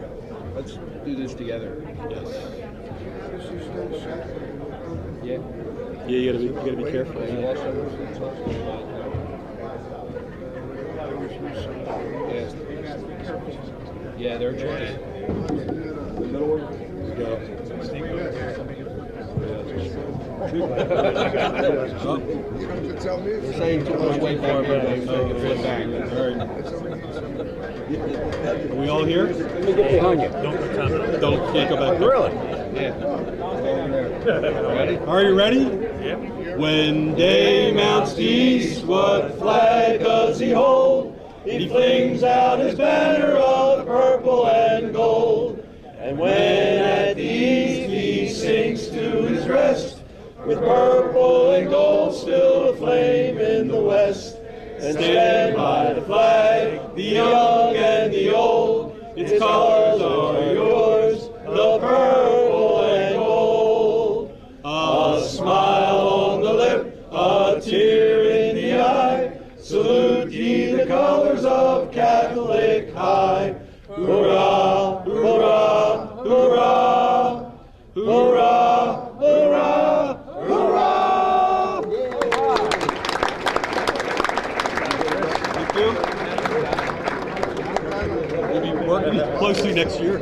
Let's do this together. Yes. Yeah. Yeah, you gotta be careful. Yeah, they're choice. The middle one? Go. They're saying too much weight back there. Are we all here? Let me get behind you. Can't go back there. Really? Yeah. Ready? Are you ready? Yep. When day mounts east, what flag does he hold? He flings out his banner of purple and gold. And when at the east he sinks to his rest, with purple and gold still aflame in the west. And stand by the flag, the young and the old, its colors are yours, the purple and gold. A smile on the lip, a tear in the eye, salute ye the colors of Catholic High. Hurrah, hurrah, hurrah, hurrah, hurrah, hurrah. Thank you. We'll be working closely next year.